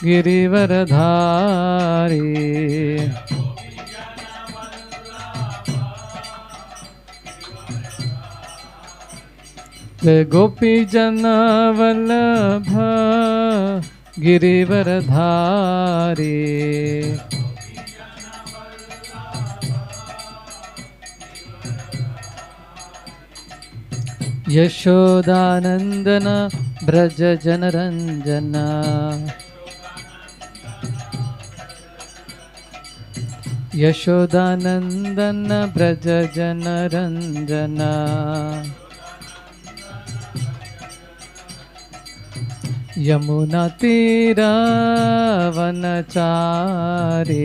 गिरिवरधारी। गोपी जन वल्लभ गिरिवरधारी। यशोदानंदन ब्रज जनरंजन। यशोदानंदन ब्रज जनरंजन। यमुना तीरा वनचारी।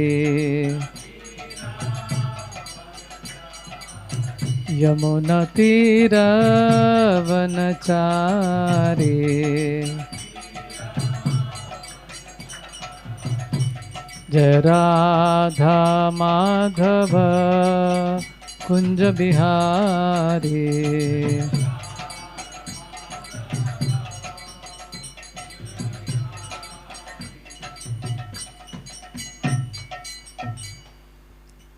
यमुना तीरा वनचारी। जय राधा माधव कुंज बिहारी।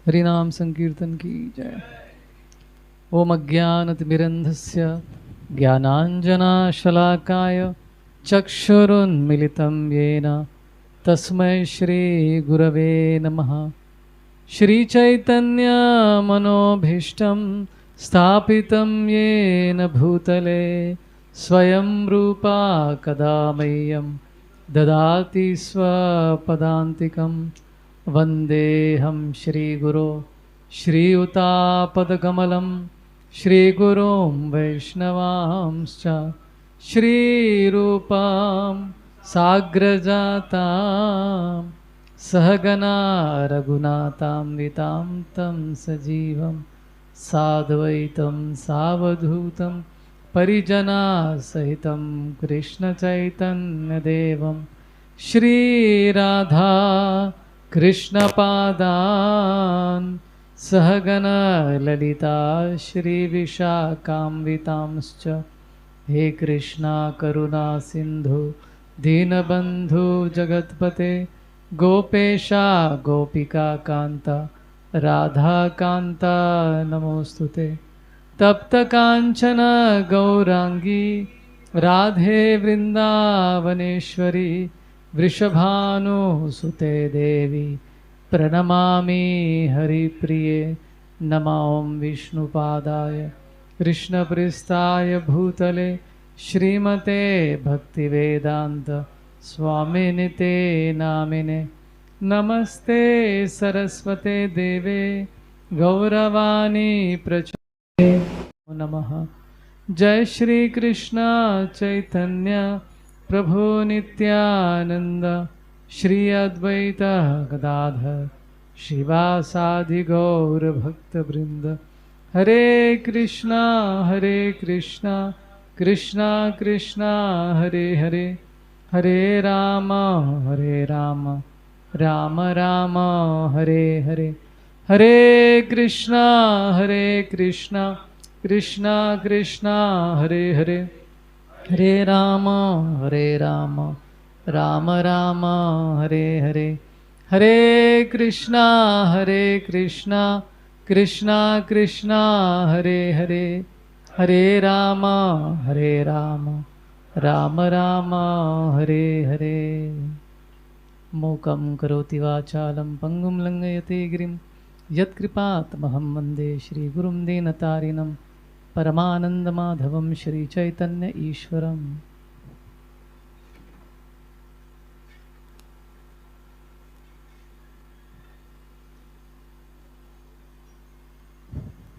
हरि नाम संकीर्तन की जय। ओम अज्ञानतिमिरन्धस्य ज्ञानाञ्जनशलाकाय चक्षुरुन्मिलितं येन तस्मै श्रीगुरवे नमः। श्रीचैतन्यमनोभीष्टं स्थापितं येन भूतले स्वयं रूपा कदा मह्यं ददाति स्वपदान्तिकं। वन्देऽहं श्रीगुरो श्रीयुतापदकमलं श्रीगुरुं वैष्णवांश्च श्रीरूपां साग्रजातां सहगना रघुनाथान्वितां तं सजीवं साद्वैतं सावधूतं परिजनासहितं कृष्णचैतन्यदेवं श्रीराधा कृष्णपादान् सहगना ललिता श्रीविशाखान्वितांश्च। हे कृष्णा करुणा सिंधु दीनबंधु जगत्पते गोपेशा गोपिका कांता राधा कांता नमोस्तुते। तप्त कांचन गौरांगी राधे वृंदावनेश्वरी वृषभानुसुते देवी प्रणमामि हरिप्रिये। नमो विष्णुपादाय कृष्णप्रेष्ठाय भूतले श्रीमते भक्तिवेदांत स्वामिनिते नामिने। नमस्ते सरस्वते देवे गौरवाणी प्रचुरे नमः। जय श्री कृष्ण चैतन्य प्रभु नित्यानंद श्री अद्वैत गदाधर शिवासादि गौर भक्त वृंद। हरे कृष्णा कृष्णा कृष्णा हरे हरे हरे राम राम राम हरे हरे। हरे कृष्णा कृष्णा कृष्णा हरे हरे हरे राम राम राम हरे हरे। हरे कृष्णा कृष्णा कृष्णा हरे हरे हरे राम राम राम हरे हरे। मूकं करोति वाचालं पंगुं लंघयते गिरिं यत्कृपातमहं वन्दे श्रीगुरुं दीनतारिणं परमानन्दमाधवं श्रीचैतन्य ईश्वरम्।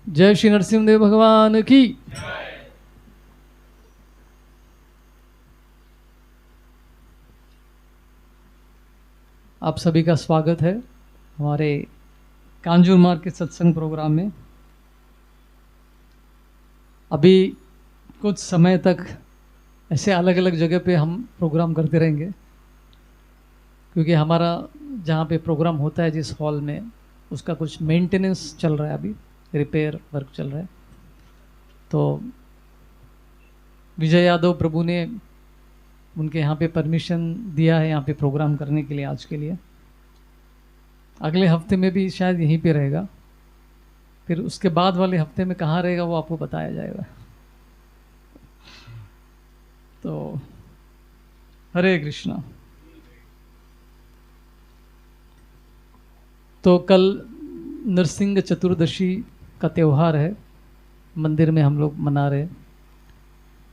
जय श्री नरसिंहदेव भगवान की। आप सभी का स्वागत है हमारे कांजूर मार्ग के सत्संग प्रोग्राम में। अभी कुछ समय तक ऐसे अलग अलग जगह पे हम प्रोग्राम करते रहेंगे, क्योंकि हमारा जहाँ पे प्रोग्राम होता है जिस हॉल में, उसका कुछ मेंटेनेंस चल रहा है, अभी रिपेयर वर्क चल रहा है। तो विजय यादव प्रभु ने उनके यहाँ पे परमिशन दिया है यहाँ पे प्रोग्राम करने के लिए आज के लिए। अगले हफ्ते में भी शायद यहीं पे रहेगा, फिर उसके बाद वाले हफ्ते में कहाँ रहेगा वो आपको बताया जाएगा। तो हरे कृष्णा। तो कल नरसिंह चतुर्दशी का त्यौहार है, मंदिर में हम लोग मना रहे।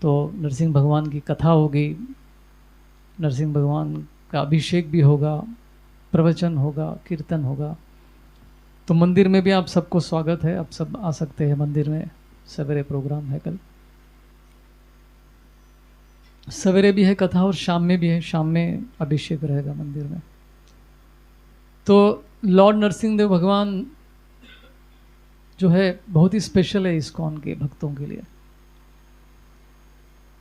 तो नरसिंह भगवान की कथा होगी, नरसिंह भगवान का अभिषेक भी होगा, प्रवचन होगा, कीर्तन होगा। तो मंदिर में भी आप सबको स्वागत है, आप सब आ सकते हैं मंदिर में। सवेरे प्रोग्राम है कल, सवेरे भी है कथा और शाम में भी है, शाम में अभिषेक रहेगा मंदिर में। तो लॉर्ड नरसिंह देव भगवान जो है बहुत ही स्पेशल है इस्कॉन के भक्तों के लिए।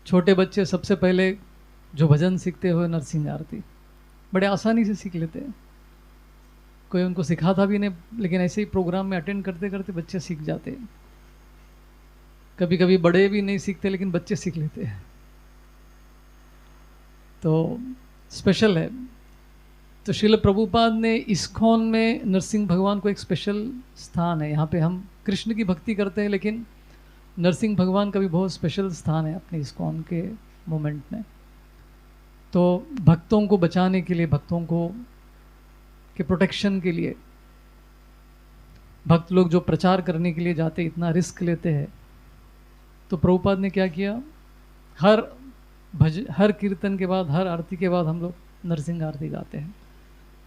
छोटे बच्चे सबसे पहले जो भजन सीखते हुए नरसिंह आरती बड़े आसानी से सीख लेते हैं, कोई उनको सिखाता भी नहीं, लेकिन ऐसे ही प्रोग्राम में अटेंड करते करते बच्चे सीख जाते हैं। कभी कभी बड़े भी नहीं सीखते लेकिन बच्चे सीख लेते हैं, तो स्पेशल है। तो श्रील प्रभुपाद ने इस्कॉन में नरसिंह भगवान को एक स्पेशल स्थान है। यहाँ पे हम कृष्ण की भक्ति करते हैं लेकिन नरसिंह भगवान का भी बहुत स्पेशल स्थान है अपने इस्कॉन के मोमेंट में। तो भक्तों को बचाने के लिए, भक्तों को के प्रोटेक्शन के लिए, भक्त लोग जो प्रचार करने के लिए जाते इतना रिस्क लेते हैं, तो प्रभुपाद ने क्या किया, हर कीर्तन के बाद, हर आरती के बाद हम लोग नरसिंह आरती गाते हैं।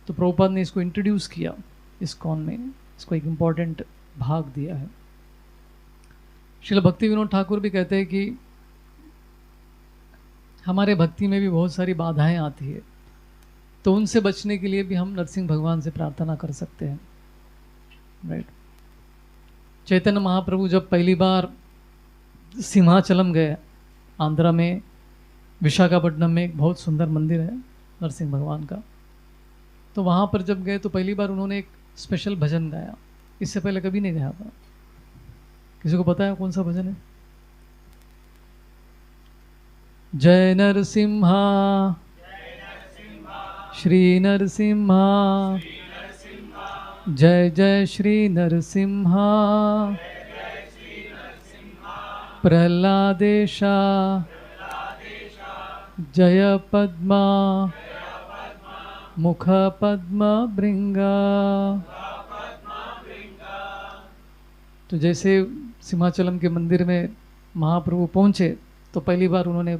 तो प्रभुपाद ने इसको इंट्रोड्यूस किया इस्कॉन में, इसको एक इम्पॉर्टेंट भाग दिया है। श्रील भक्ति विनोद ठाकुर भी कहते हैं कि हमारे भक्ति में भी बहुत सारी बाधाएं आती है, तो उनसे बचने के लिए भी हम नरसिंह भगवान से प्रार्थना कर सकते हैं, राइट। चैतन्य महाप्रभु जब पहली बार सिंहाचलम गए, आंध्रा में विशाखापट्टनम में एक बहुत सुंदर मंदिर है नरसिंह भगवान का, तो वहाँ पर जब गए तो पहली बार उन्होंने एक स्पेशल भजन गाया, इससे पहले कभी नहीं गाया था। किसी को पता है कौन सा भजन है? जय नरसिम्हा श्री नरसिम्हा, जय जय श्री नरसिम्हा, प्रहलादेशा जय पद्मा, मुख पद्म भृंगा। तो जैसे सिंहाचलम के मंदिर में महाप्रभु पहुँचे तो पहली बार उन्होंने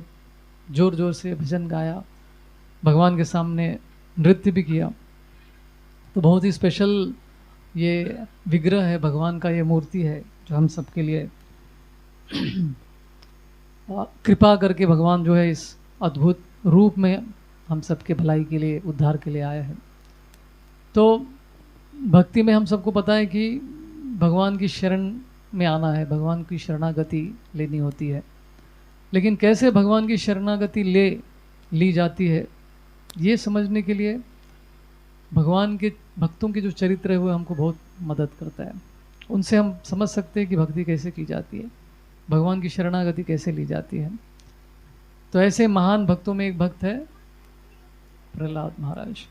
जोर जोर से भजन गाया, भगवान के सामने नृत्य भी किया। तो बहुत ही स्पेशल ये विग्रह है भगवान का, ये मूर्ति है जो हम सबके लिए कृपा करके भगवान जो है इस अद्भुत रूप में हम सबके भलाई के लिए, उद्धार के लिए आए हैं। तो भक्ति में हम सबको पता है कि भगवान की शरण में आना है, भगवान की शरणागति लेनी होती है। लेकिन कैसे भगवान की शरणागति ली जाती है, ये समझने के लिए भगवान के भक्तों के जो चरित्र है वो हमको बहुत मदद करता है। उनसे हम समझ सकते हैं कि भक्ति कैसे की जाती है, भगवान की शरणागति कैसे ली जाती है। तो ऐसे महान भक्तों में एक भक्त है प्रहलाद महाराज।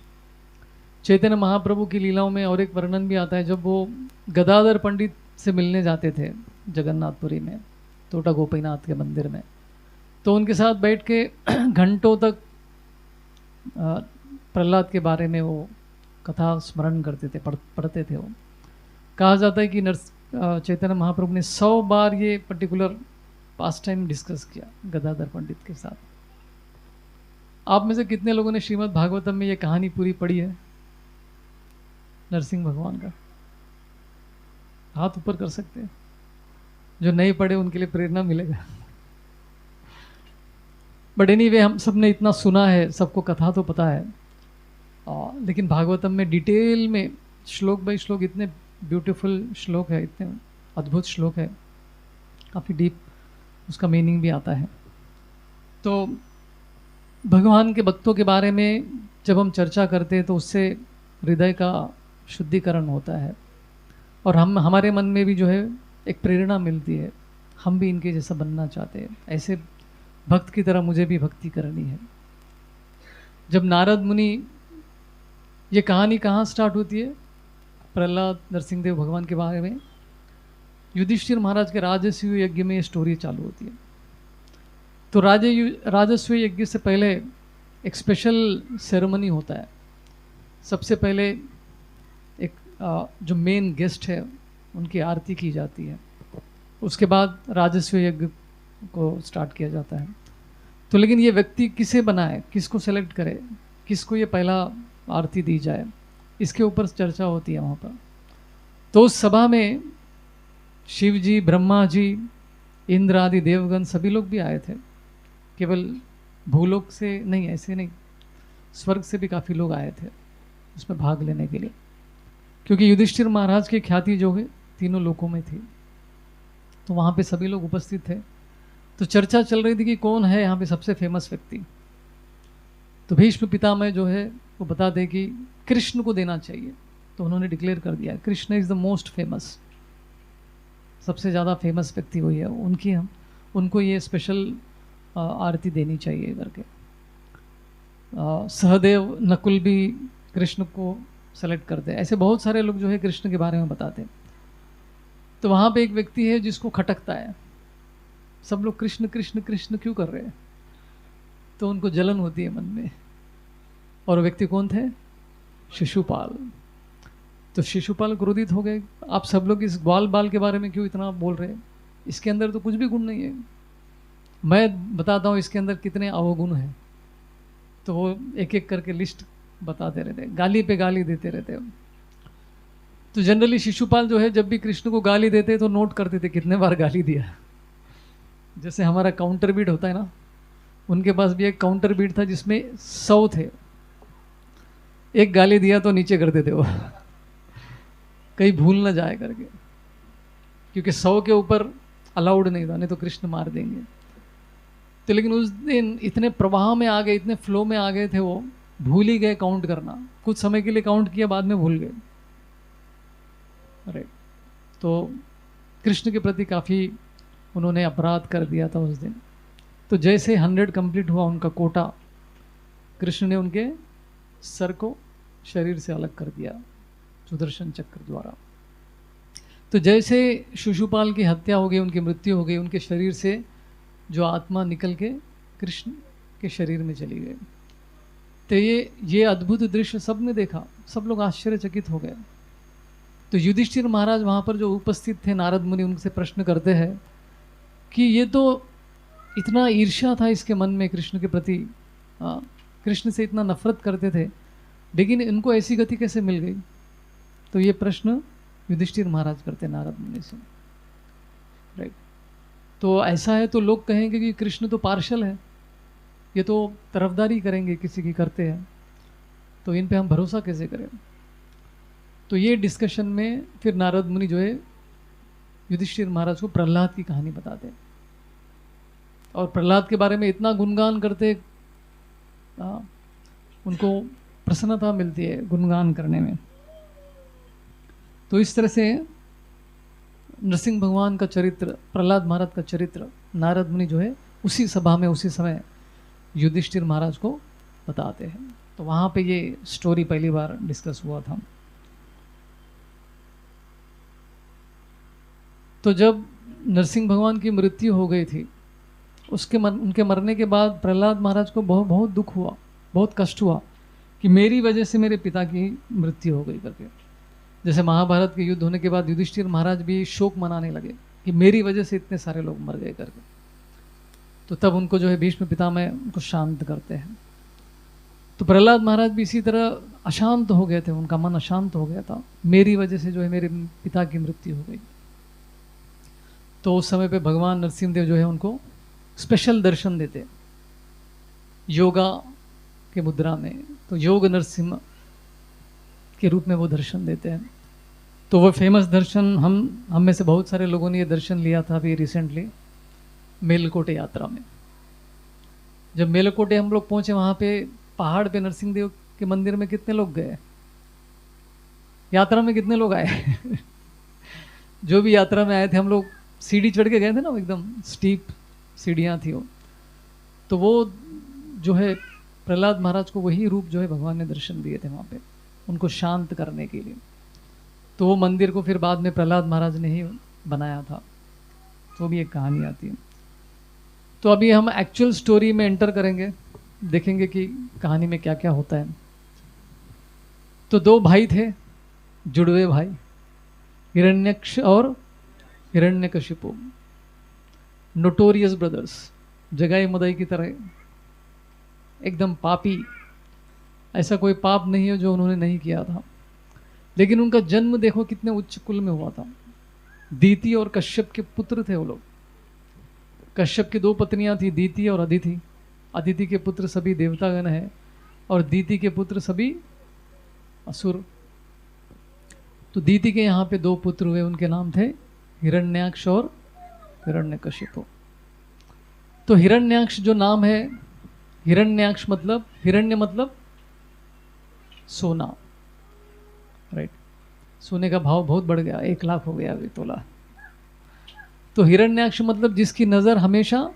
चैतन्य महाप्रभु की लीलाओं में और एक वर्णन भी आता है, जब वो गदाधर पंडित से मिलने जाते थे जगन्नाथपुरी में, टोटा गोपीनाथ के मंदिर में, तो उनके साथ बैठ के घंटों तक प्रहलाद के बारे में वो कथा स्मरण करते थे, पढ़ते थे। वो कहा जाता है कि चैतन्य महाप्रभु ने 100 बार ये पर्टिकुलर पास टाइम डिस्कस किया गदाधर पंडित के साथ। आप में से कितने लोगों ने श्रीमद् भागवतम में ये कहानी पूरी पढ़ी है नरसिंह भगवान का? हाथ ऊपर कर सकते हैं। जो नहीं पढ़े उनके लिए प्रेरणा मिलेगा। बट एनीवे हम सब ने इतना सुना है, सबको कथा तो पता है, लेकिन भागवतम में डिटेल में श्लोक बाई श्लोक इतने ब्यूटीफुल श्लोक है, इतने अद्भुत श्लोक है, काफ़ी डीप उसका मीनिंग भी आता है। तो भगवान के भक्तों के बारे में जब हम चर्चा करते हैं तो उससे हृदय का शुद्धिकरण होता है और हमारे मन में भी जो है एक प्रेरणा मिलती है, हम भी इनके जैसा बनना चाहते हैं, ऐसे भक्त की तरह मुझे भी भक्ति करनी है। जब नारद मुनि, ये कहानी कहाँ स्टार्ट होती है? प्रहलाद नरसिंहदेव भगवान के बारे में युधिष्ठिर महाराज के राजस्व यज्ञ में ये स्टोरी चालू होती है। तो राजस्व यज्ञ से पहले एक स्पेशल सेरेमनी होता है। सबसे पहले एक जो मेन गेस्ट है उनकी आरती की जाती है, उसके बाद राजस्व यज्ञ को स्टार्ट किया जाता है। तो लेकिन ये व्यक्ति किसे बनाए, किसको सेलेक्ट करे, किसको ये पहला आरती दी जाए, इसके ऊपर चर्चा होती है वहाँ पर। तो उस सभा में शिव जी, ब्रह्मा जी, इंद्र आदि देवगण सभी लोग भी आए थे। केवल भूलोक से नहीं, ऐसे नहीं, स्वर्ग से भी काफ़ी लोग आए थे उसमें भाग लेने के लिए, क्योंकि युधिष्ठिर महाराज की ख्याति जो है तीनों लोकों में थी। तो वहाँ पे सभी लोग उपस्थित थे। तो चर्चा चल रही थी कि कौन है यहाँ पे सबसे फेमस व्यक्ति। तो भीष्म पितामह जो है वो बता दे कि कृष्ण को देना चाहिए। तो उन्होंने डिक्लेयर कर दिया Krishna is the most famous, सबसे ज़्यादा फेमस व्यक्ति वही है, उनको ये स्पेशल आरती देनी चाहिए करके। सहदेव, नकुल भी कृष्ण को सेलेक्ट करते हैं। ऐसे बहुत सारे लोग जो है कृष्ण के बारे में बताते हैं। तो वहाँ पे एक व्यक्ति है जिसको खटकता है, सब लोग कृष्ण कृष्ण कृष्ण क्यों कर रहे हैं, तो उनको जलन होती है मन में। और वो व्यक्ति कौन थे? शिशुपाल। तो शिशुपाल क्रोधित हो गए, आप सब लोग इस ग्वाल बाल के बारे में क्यों इतना बोल रहे हैं, इसके अंदर तो कुछ भी गुण नहीं है, मैं बताता हूँ इसके अंदर कितने अवगुण हैं। तो वो एक एक करके लिस्ट बताते रहते, गाली पे गाली देते रहते। तो जनरली शिशुपाल जो है जब भी कृष्ण को गाली देते तो नोट करते थे कितने बार गाली दिया। जैसे हमारा काउंटर बीट होता है ना, उनके पास भी एक काउंटर बीट था जिसमें 100 थे। एक गाली दिया तो नीचे कर देते वो कहीं भूल ना जाए करके, क्योंकि 100 के ऊपर अलाउड नहीं था, नहीं तो कृष्ण मार देंगे। तो लेकिन उस दिन इतने प्रवाह में आ गए, इतने फ्लो में आ गए थे, वो भूल ही गए काउंट करना। कुछ समय के लिए काउंट किया, बाद में भूल गए। अरे तो कृष्ण के प्रति काफ़ी उन्होंने अपराध कर दिया था उस दिन। तो जैसे 100 कंप्लीट हुआ उनका कोटा, कृष्ण ने उनके सर को शरीर से अलग कर दिया सुदर्शन चक्र द्वारा। तो जैसे शिशुपाल की हत्या हो गई, उनकी मृत्यु हो गई, उनके शरीर से जो आत्मा निकल के कृष्ण के शरीर में चली गई। तो ये अद्भुत दृश्य सबने देखा, सब लोग आश्चर्यचकित हो गए। तो युधिष्ठिर महाराज वहाँ पर जो उपस्थित थे, नारद मुनि उनसे प्रश्न करते हैं कि ये तो इतना ईर्ष्या था इसके मन में कृष्ण के प्रति, कृष्ण से इतना नफरत करते थे, लेकिन इनको ऐसी गति कैसे मिल गई। तो ये प्रश्न युधिष्ठिर महाराज करते नारद मुनि से, राइट। तो ऐसा है तो लोग कहेंगे कि कृष्ण तो पार्शल है, ये तो तरफदारी करेंगे किसी की करते हैं, तो इन पे हम भरोसा कैसे करें। तो ये डिस्कशन में फिर नारद मुनि जो है युधिष्ठिर महाराज को प्रहलाद की कहानी बताते हैं, और प्रहलाद के बारे में इतना गुणगान करते, उनको प्रसन्नता मिलती है गुणगान करने में। तो इस तरह से नरसिंह भगवान का चरित्र, प्रहलाद महाराज का चरित्र नारद मुनि जो है उसी सभा में उसी समय युधिष्ठिर महाराज को बताते हैं। तो वहाँ पे ये स्टोरी पहली बार डिस्कस हुआ था। तो जब नरसिंह भगवान की मृत्यु हो गई थी, उनके मरने के बाद प्रहलाद महाराज को बहुत दुख हुआ, बहुत कष्ट हुआ कि मेरी वजह से मेरे पिता की मृत्यु हो गई करके। जैसे महाभारत के युद्ध होने के बाद युधिष्ठिर महाराज भी शोक मनाने लगे कि मेरी वजह से इतने सारे लोग मर गए करके। तो तब उनको जो है भीष्म पितामह उनको शांत करते हैं। तो प्रहलाद महाराज भी इसी तरह अशांत हो गए थे, उनका मन अशांत हो गया था, मेरी वजह से जो है मेरे पिता की मृत्यु हो गई। तो उस समय पे भगवान नरसिंहदेव जो है उनको स्पेशल दर्शन देते योगा के मुद्रा में। तो योग नरसिंह के रूप में वो दर्शन देते हैं। तो वो फेमस दर्शन हम में से बहुत सारे लोगों ने ये दर्शन लिया था अभी रिसेंटली मेलकोटे यात्रा में। जब मेलकोटे हम लोग पहुंचे, वहाँ पे पहाड़ पे नरसिंहदेव के मंदिर में कितने लोग गए, यात्रा में कितने लोग आए जो भी यात्रा में आए थे, हम लोग सीढ़ी चढ़ के गए थे ना, एकदम स्टीप सीढ़ियाँ थी वो। तो वो जो है प्रहलाद महाराज को वही रूप जो है भगवान ने दर्शन दिए थे वहाँ पे, उनको शांत करने के लिए। तो वो मंदिर को फिर बाद में प्रहलाद महाराज ने ही बनाया था, तो भी एक कहानी आती है। तो अभी हम एक्चुअल स्टोरी में एंटर करेंगे, देखेंगे कि कहानी में क्या क्या होता है। तो दो भाई थे, जुड़वे भाई, हिरण्यक्ष और हिरण्यकशिपु, नोटोरियस ब्रदर्स, जगाई मदाई की तरह, एकदम पापी। ऐसा कोई पाप नहीं है जो उन्होंने नहीं किया था। लेकिन उनका जन्म देखो कितने उच्च कुल में हुआ था। दीति और कश्यप के पुत्र थे वो लोग। कश्यप की दो पत्नियां थी, दीति और अदिति। अदिति के पुत्र सभी देवतागण हैं और दीति के पुत्र सभी असुर। तो दीति के यहाँ पे दो पुत्र हुए, उनके नाम थे हिरण्याक्ष और हिरण्यकशिपु। तो हिरण्याक्ष जो नाम है, हिरण्याक्ष मतलब, हिरण्य मतलब सोना, राइट। सोने का भाव बहुत बढ़ गया, 1 लाख हो गया अभी तोला। तो हिरण्याक्ष मतलब जिसकी नज़र हमेशा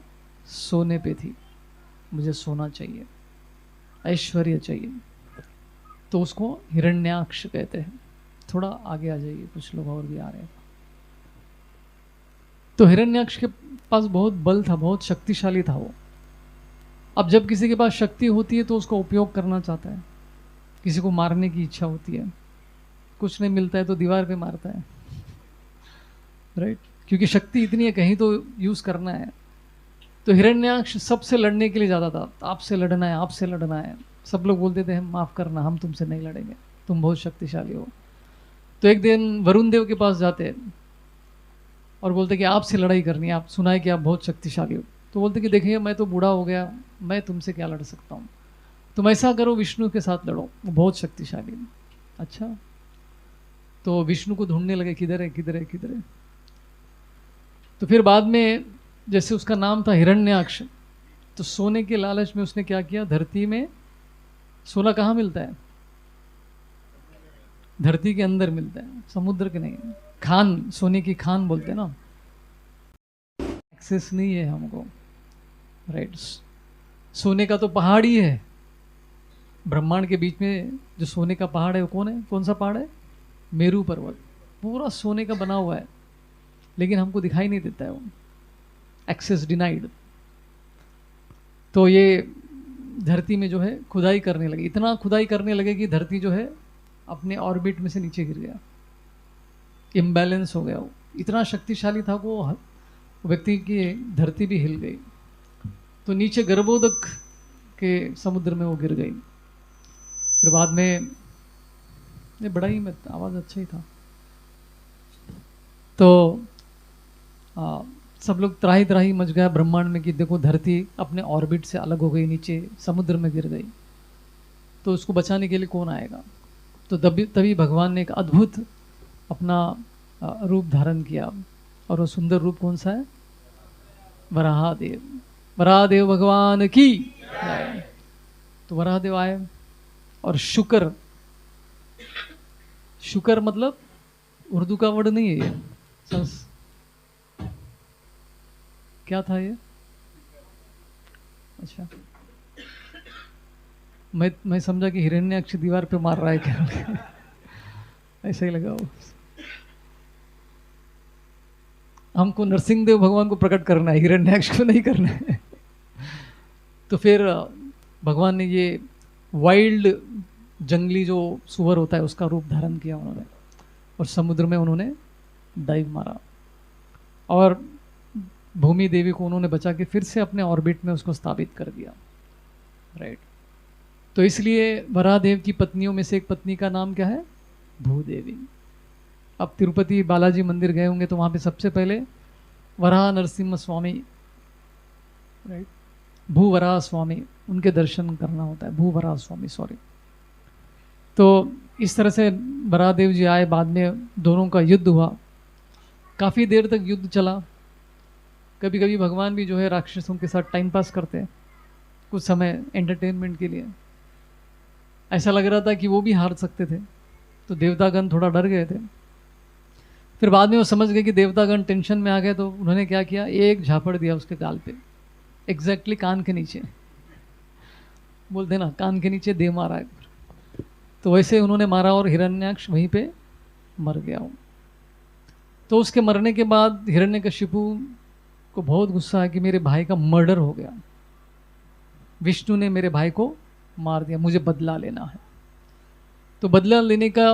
सोने पे थी, मुझे सोना चाहिए, ऐश्वर्य चाहिए, तो उसको हिरण्याक्ष कहते हैं। थोड़ा आगे आ जाइए, कुछ लोग और भी आ रहे हैं। तो हिरण्याक्ष के पास बहुत बल था, बहुत शक्तिशाली था वो। अब जब किसी के पास शक्ति होती है तो उसका उपयोग करना चाहता है। किसी को मारने की इच्छा होती है, कुछ नहीं मिलता है तो दीवार पे मारता है, राइट, क्योंकि शक्ति इतनी है, कहीं तो यूज करना है। तो हिरण्याक्ष सबसे लड़ने के लिए जाता था, आपसे लड़ना है, आपसे लड़ना है। सब लोग बोलते थे हम माफ करना, हम तुमसे नहीं लड़ेंगे, तुम बहुत शक्तिशाली हो। तो एक दिन वरुण देव के पास जाते और बोलते कि आपसे लड़ाई करनी है, आप सुना है कि आप बहुत शक्तिशाली हो। तो बोलते कि देखिए मैं तो बूढ़ा हो गया, मैं तुमसे क्या लड़ सकता हूँ, तुम ऐसा करो विष्णु के साथ लड़ो, वो बहुत शक्तिशाली है। अच्छा, तो विष्णु को ढूंढने लगे, किधर है किधर है किधर है। तो फिर बाद में जैसे उसका नाम था हिरण्याक्ष, तो सोने के लालच में उसने क्या किया, धरती में सोना कहाँ मिलता है, धरती के अंदर मिलता है, समुद्र के नहीं। खान, सोने की खान बोलते हैं ना, एक्सेस नहीं है हमको, राइट। सोने का तो पहाड़ ही है, ब्रह्मांड के बीच में जो सोने का पहाड़ है वो कौन है, कौन सा पहाड़ है, मेरू पर्वत, पूरा सोने का बना हुआ है, लेकिन हमको दिखाई नहीं देता है वो, एक्सेस डिनाइड। तो ये धरती में जो है खुदाई करने लगे, इतना खुदाई करने लगे कि धरती जो है अपने ऑर्बिट में से नीचे गिर गया, इम्बैलेंस हो गया। वो इतना शक्तिशाली था वो व्यक्ति की धरती भी हिल गई। तो नीचे गर्भोदक के समुद्र में वो गिर गई। फिर बाद में ये बड़ा ही आवाज़ अच्छा ही था। तो सब लोग त्राही त्राही मच गया ब्रह्मांड में कि देखो धरती अपने ऑर्बिट से अलग हो गई, नीचे समुद्र में गिर गई, तो उसको बचाने के लिए कौन आएगा। तो तभी भगवान ने एक अद्भुत अपना रूप धारण किया, और वो सुंदर रूप कौन सा है, वराहदेव। वराहदेव भगवान की। तो वराहदेव आए, और शुकर, शुकर मतलब उर्दू का वर्ड नहीं है ये, क्या था ये, अच्छा मैं समझा कि हिरण्याक्ष दीवार पे मार रहा है क्या ऐसा ही लगा वो। हमको नरसिंहदेव भगवान को प्रकट करना है, हिरण्याक्ष को नहीं करना है। तो फिर भगवान ने ये वाइल्ड जंगली जो सुअर होता है उसका रूप धारण किया उन्होंने, और समुद्र में उन्होंने डाइव मारा, और भूमि देवी को उन्होंने बचा के फिर से अपने ऑर्बिट में उसको स्थापित कर दिया, राइट। तो इसलिए वराहदेव की पत्नियों में से एक पत्नी का नाम क्या है, भूदेवी। अब तिरुपति बालाजी मंदिर गए होंगे तो वहाँ पे सबसे पहले वराह नरसिम्हा स्वामी, राइट, भूवराह स्वामी, उनके दर्शन करना होता है, भूवराह स्वामी, सॉरी। तो इस तरह से वराहदेव जी आए, बाद में दोनों का युद्ध हुआ, काफ़ी देर तक युद्ध चला। कभी कभी भगवान भी जो है राक्षसों के साथ टाइम पास करते हैं कुछ समय एंटरटेनमेंट के लिए। ऐसा लग रहा था कि वो भी हार सकते थे, तो देवतागण थोड़ा डर गए थे। फिर बाद में वो समझ गए कि देवतागण टेंशन में आ गए, तो उन्होंने क्या किया, एक झापड़ दिया उसके गाल पे, एग्जैक्टली कान के नीचे। बोलते ना कान के नीचे दे मारा है, तो वैसे उन्होंने मारा और हिरण्याक्ष वहीं पे मर गया। तो उसके मरने के बाद हिरण्यकशिपु को बहुत गुस्सा है कि मेरे भाई का मर्डर हो गया, विष्णु ने मेरे भाई को मार दिया, मुझे बदला लेना है। तो बदला लेने का,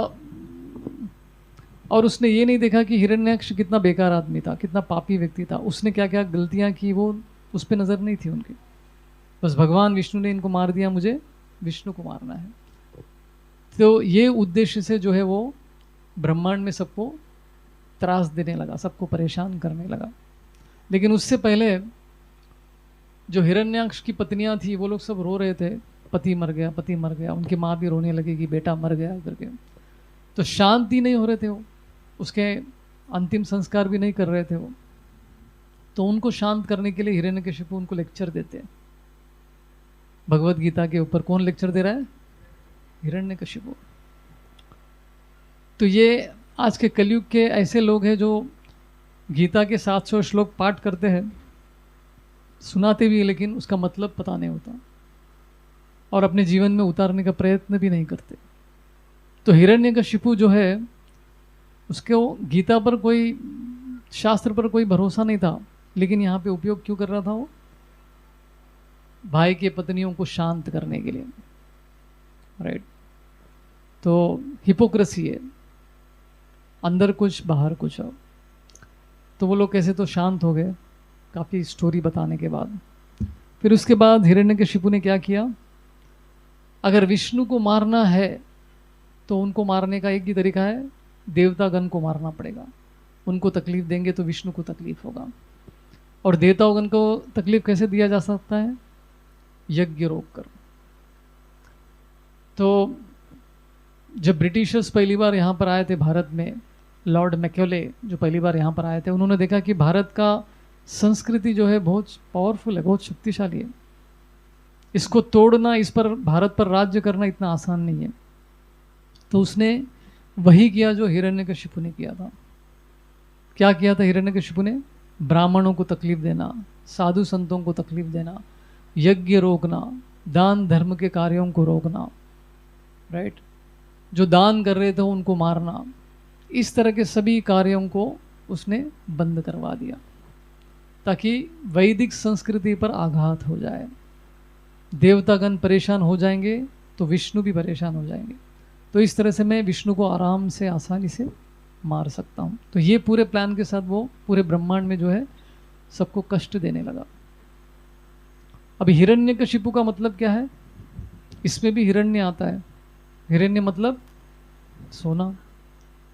और उसने ये नहीं देखा कि हिरण्याक्ष कितना बेकार आदमी था, कितना पापी व्यक्ति था, उसने क्या क्या गलतियां की वो उस पर नज़र नहीं थी उनकी। बस भगवान विष्णु ने इनको मार दिया, मुझे विष्णु को मारना है। तो ये उद्देश्य से जो है वो ब्रह्मांड में सबको त्रास देने लगा, सबको परेशान करने लगा। लेकिन उससे पहले जो हिरण्याक्ष की पत्नियां थी वो लोग सब रो रहे थे, पति मर गया, पति मर गया। उनकी माँ भी रोने लगी कि बेटा मर गया करके। तो शांति नहीं हो रहे थे वो, उसके अंतिम संस्कार भी नहीं कर रहे थे वो। तो उनको शांत करने के लिए हिरण्यकशिपु उनको लेक्चर देते हैं भगवत गीता के ऊपर। कौन लेक्चर दे रहा है? हिरण्यकशिपु। तो ये आज के कलयुग के ऐसे लोग हैं जो गीता के 700 श्लोक पाठ करते हैं, सुनाते भी, लेकिन उसका मतलब पता नहीं होता और अपने जीवन में उतारने का प्रयत्न भी नहीं करते। तो हिरण्यकशिपु जो है उसको गीता पर कोई, शास्त्र पर कोई भरोसा नहीं था, लेकिन यहाँ पे उपयोग क्यों कर रहा था वो? भाई के पत्नियों को शांत करने के लिए, राइट। तो हिपोक्रेसी है, अंदर कुछ बाहर कुछ। तो वो लोग कैसे तो शांत हो गए काफ़ी स्टोरी बताने के बाद। फिर उसके बाद हिरण्यकशिपु ने क्या किया? अगर विष्णु को मारना है तो उनको मारने का एक ही तरीका है, देवतागण को मारना पड़ेगा। उनको तकलीफ देंगे तो विष्णु को तकलीफ होगा। और देवतागण को तकलीफ कैसे दिया जा सकता है? यज्ञ रोक कर। तो जब ब्रिटिशर्स पहली बार यहाँ पर आए थे भारत में, लॉर्ड मैक्यूले जो पहली बार यहाँ पर आए थे, उन्होंने देखा कि भारत का संस्कृति जो है बहुत पावरफुल है, बहुत शक्तिशाली है। इसको तोड़ना, इस पर भारत पर राज्य करना इतना आसान नहीं है। तो उसने वही किया जो हिरण्यकशिपु ने किया था। क्या किया था हिरण्यकशिपु ने? ब्राह्मणों को तकलीफ देना, साधु संतों को तकलीफ देना, यज्ञ रोकना, दान धर्म के कार्यों को रोकना, राइट। जो दान कर रहे थे उनको मारना, इस तरह के सभी कार्यों को उसने बंद करवा दिया ताकि वैदिक संस्कृति पर आघात हो जाए। देवतागण परेशान हो जाएंगे तो विष्णु भी परेशान हो जाएंगे। तो इस तरह से मैं विष्णु को आराम से, आसानी से मार सकता हूँ। तो ये पूरे प्लान के साथ वो पूरे ब्रह्मांड में जो है सबको कष्ट देने लगा। अभी हिरण्यकशिपु का मतलब क्या है? इसमें भी हिरण्य आता है। हिरण्य मतलब सोना।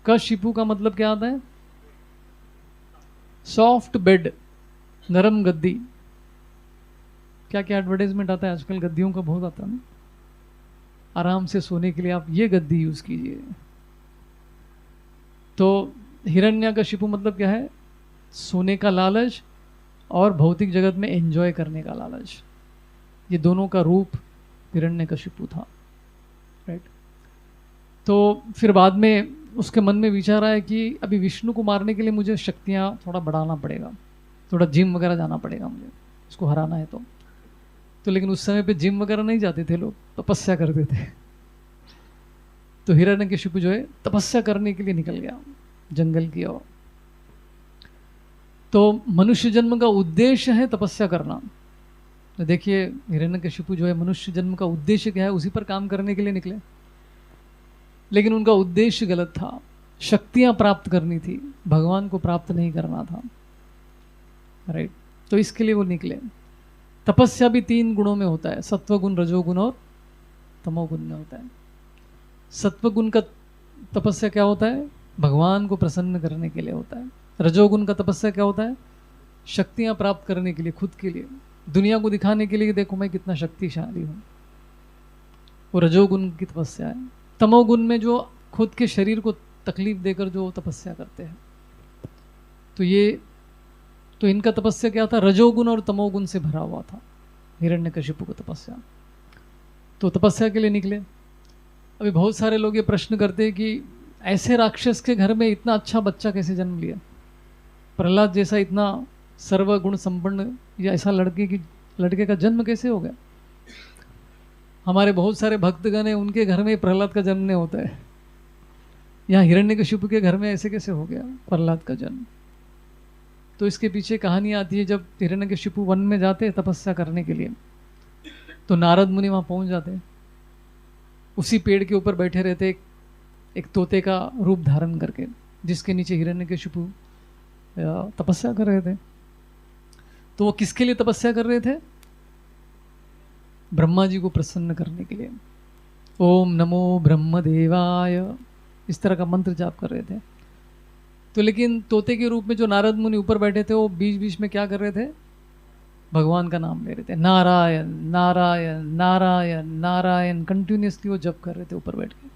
कशिपु का मतलब क्या आता है? सॉफ्ट बेड, नरम गद्दी। क्या क्या एडवर्टाइजमेंट आता है आजकल, गद्दियों का बहुत आता है ना। आराम से सोने के लिए आप ये गद्दी यूज कीजिए। तो हिरण्यकशिपु मतलब क्या है? सोने का लालच और भौतिक जगत में एंजॉय करने का लालच। ये दोनों का रूप हिरण्यकशिपु था, राइट। तो फिर बाद में उसके मन में विचार आया कि अभी विष्णु को मारने के लिए मुझे शक्तियाँ थोड़ा बढ़ाना पड़ेगा, थोड़ा जिम वगैरह जाना पड़ेगा मुझे, उसको हराना है तो लेकिन उस समय पे जिम वगैरह नहीं जाते थे लोग, तपस्या करते थे। तो हिरण्यकशिपु जो है तपस्या करने के लिए निकल गया जंगल की ओर। तो मनुष्य जन्म का उद्देश्य है तपस्या करना। तो देखिए हिरण्यकशिपु जो है, मनुष्य जन्म का उद्देश्य क्या है? उसी पर काम करने के लिए निकले, लेकिन उनका उद्देश्य गलत था। शक्तियां प्राप्त करनी थी, भगवान को प्राप्त नहीं करना था, राइट। तो इसके लिए वो निकले। तपस्या भी 3 गुणों में होता है, सत्वगुण, रजोगुण और तमोगुण में होता है। सत्वगुण का तपस्या क्या होता है? भगवान को प्रसन्न करने के लिए होता है। रजोगुण का तपस्या क्या होता है? शक्तियां प्राप्त करने के लिए, खुद के लिए, दुनिया को दिखाने के लिए, देखो मैं कितना शक्तिशाली हूँ। वो रजोगुण की तपस्या है। तमोगुण में जो खुद के शरीर को तकलीफ देकर जो तपस्या करते हैं, तो इनका तपस्या क्या था? रजोगुण और तमोगुण से भरा हुआ था हिरण्यकशिपु को तपस्या। तो तपस्या के लिए निकले। अभी बहुत सारे लोग ये प्रश्न करते हैं कि ऐसे राक्षस के घर में इतना अच्छा बच्चा कैसे जन्म लिया? प्रहलाद जैसा इतना सर्वगुण संपन्न या ऐसा लड़के का जन्म कैसे हो गया? हमारे बहुत सारे भक्तगण हैं, उनके घर में प्रहलाद का जन्म नहीं होता है। यहाँ हिरण्यकशिपु के घर में ऐसे कैसे हो गया प्रहलाद का जन्म? तो इसके पीछे कहानी आती है, जब हिरण्यकशिपु वन में जाते हैं तपस्या करने के लिए, तो नारद मुनि वहाँ पहुँच जाते हैं। उसी पेड़ के ऊपर बैठे रहते, एक तोते का रूप धारण करके, जिसके नीचे हिरण्यकशिपु तपस्या कर रहे थे। तो वो किसके लिए तपस्या कर रहे थे? ब्रह्मा जी को प्रसन्न करने के लिए। ओम नमो ब्रह्मदेवाय, इस तरह का मंत्र जाप कर रहे थे। तो लेकिन तोते के रूप में जो नारद मुनि ऊपर बैठे थे, वो बीच बीच में क्या कर रहे थे? भगवान का नाम ले रहे थे, नारायण नारायण नारायण नारायण, कंटिन्यूसली वो जप कर रहे थे ऊपर बैठ के।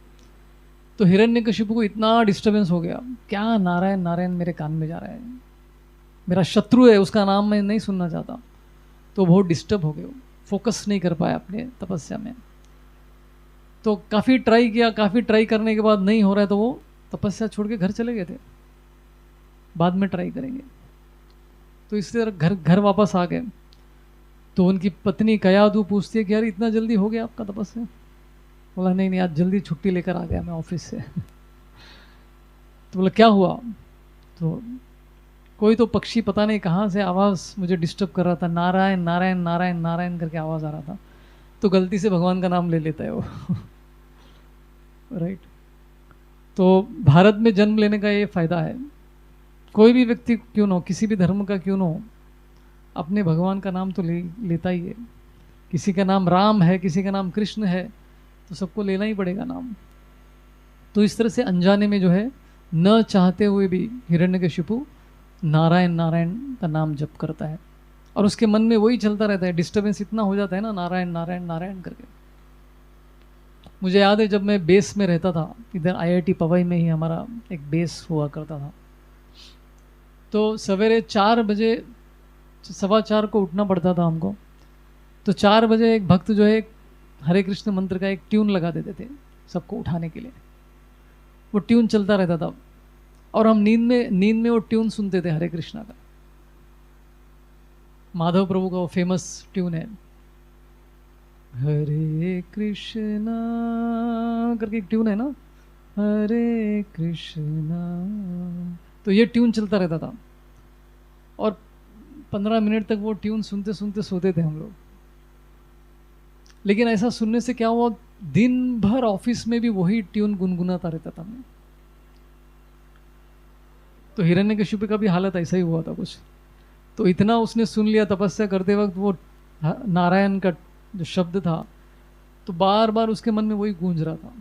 तो हिरण्यकशिपु को इतना डिस्टर्बेंस हो गया, क्या नारायण नारायण मेरे कान में जा रहा है, मेरा शत्रु है, उसका नाम मैं नहीं सुनना चाहता। तो बहुत डिस्टर्ब हो गए, फोकस नहीं कर पाया अपने तपस्या में। तो काफ़ी ट्राई किया, काफ़ी ट्राई करने के बाद नहीं हो रहा है, तो वो तपस्या छोड़ के घर चले गए थे, बाद में ट्राई करेंगे। तो इस तरह घर वापस आ गए। तो उनकी पत्नी कयादू पूछती है कि यार इतना जल्दी हो गया आपका तपस्या? बोला नहीं नहीं, आज जल्दी छुट्टी लेकर आ गया मैं ऑफिस से। तो बोला क्या हुआ? तो कोई तो पक्षी पता नहीं कहाँ से आवाज़ मुझे डिस्टर्ब कर रहा था, नारायण नारायण नारायण नारायण करके आवाज़ आ रहा था। तो गलती से भगवान का नाम ले लेता है वो। राइट। तो भारत में जन्म लेने का ये फ़ायदा है, कोई भी व्यक्ति क्यों ना हो, किसी भी धर्म का क्यों ना हो, अपने भगवान का नाम तो लेता ही है। किसी का नाम राम है, किसी का नाम कृष्ण है, तो सबको लेना ही पड़ेगा नाम। तो इस तरह से अनजाने में जो है, न चाहते हुए भी हिरण्यकशिपु नारायण नारायण का नाम जप करता है, और उसके मन में वही चलता रहता है। डिस्टर्बेंस इतना हो जाता है ना, नारायण नारायण नारायण करके। मुझे याद है जब मैं बेस में रहता था, इधर IIT पवई में ही हमारा एक बेस हुआ करता था, तो सवेरे 4 बजे 4:15 को उठना पड़ता था हमको। तो 4 बजे एक भक्त जो है हरे कृष्ण मंत्र का एक ट्यून लगा देते थे सबको उठाने के लिए। वो ट्यून चलता रहता था, और हम नींद में वो ट्यून सुनते थे हरे कृष्णा का। माधव प्रभु का वो फेमस ट्यून है, हरे कृष्णा करके एक ट्यून है ना, हरे कृष्णा। तो ये ट्यून चलता रहता था, और 15 मिनट तक वो ट्यून सुनते सुनते सोते थे हम लोग। लेकिन ऐसा सुनने से क्या हुआ, दिन भर ऑफिस में भी वही ट्यून गुनगुनाता रहता था मैं। तो हिरण्यकशिपु का भी हालत ऐसा ही हुआ था कुछ। तो इतना उसने सुन लिया तपस्या करते वक्त, वो नारायण का जो शब्द था, तो बार बार उसके मन में वही गूंज रहा था।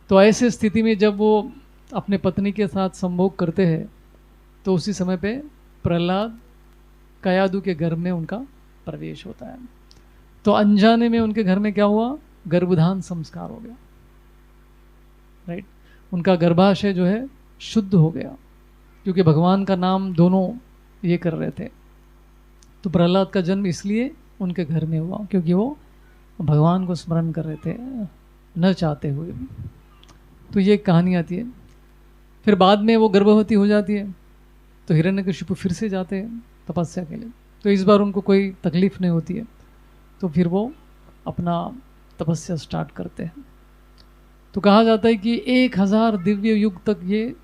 तो ऐसे स्थिति में जब वो अपने पत्नी के साथ संभोग करते हैं, तो उसी समय पे प्रहलाद कयादू के घर में उनका प्रवेश होता है। तो अनजाने में उनके घर में क्या हुआ, गर्भधान संस्कार हो गया। राइट। उनका गर्भाशय जो है शुद्ध हो गया, क्योंकि भगवान का नाम दोनों ये कर रहे थे। तो प्रहलाद का जन्म इसलिए उनके घर में हुआ, क्योंकि वो भगवान को स्मरण कर रहे थे न चाहते हुए भी। तो ये कहानी आती है। फिर बाद में वो गर्भवती हो जाती है, तो हिरण्यकशिपु फिर से जाते हैं तपस्या के लिए। तो इस बार उनको कोई तकलीफ नहीं होती है, तो फिर वो अपना तपस्या स्टार्ट करते हैं। तो कहा जाता है कि 1000 दिव्य युग तक ये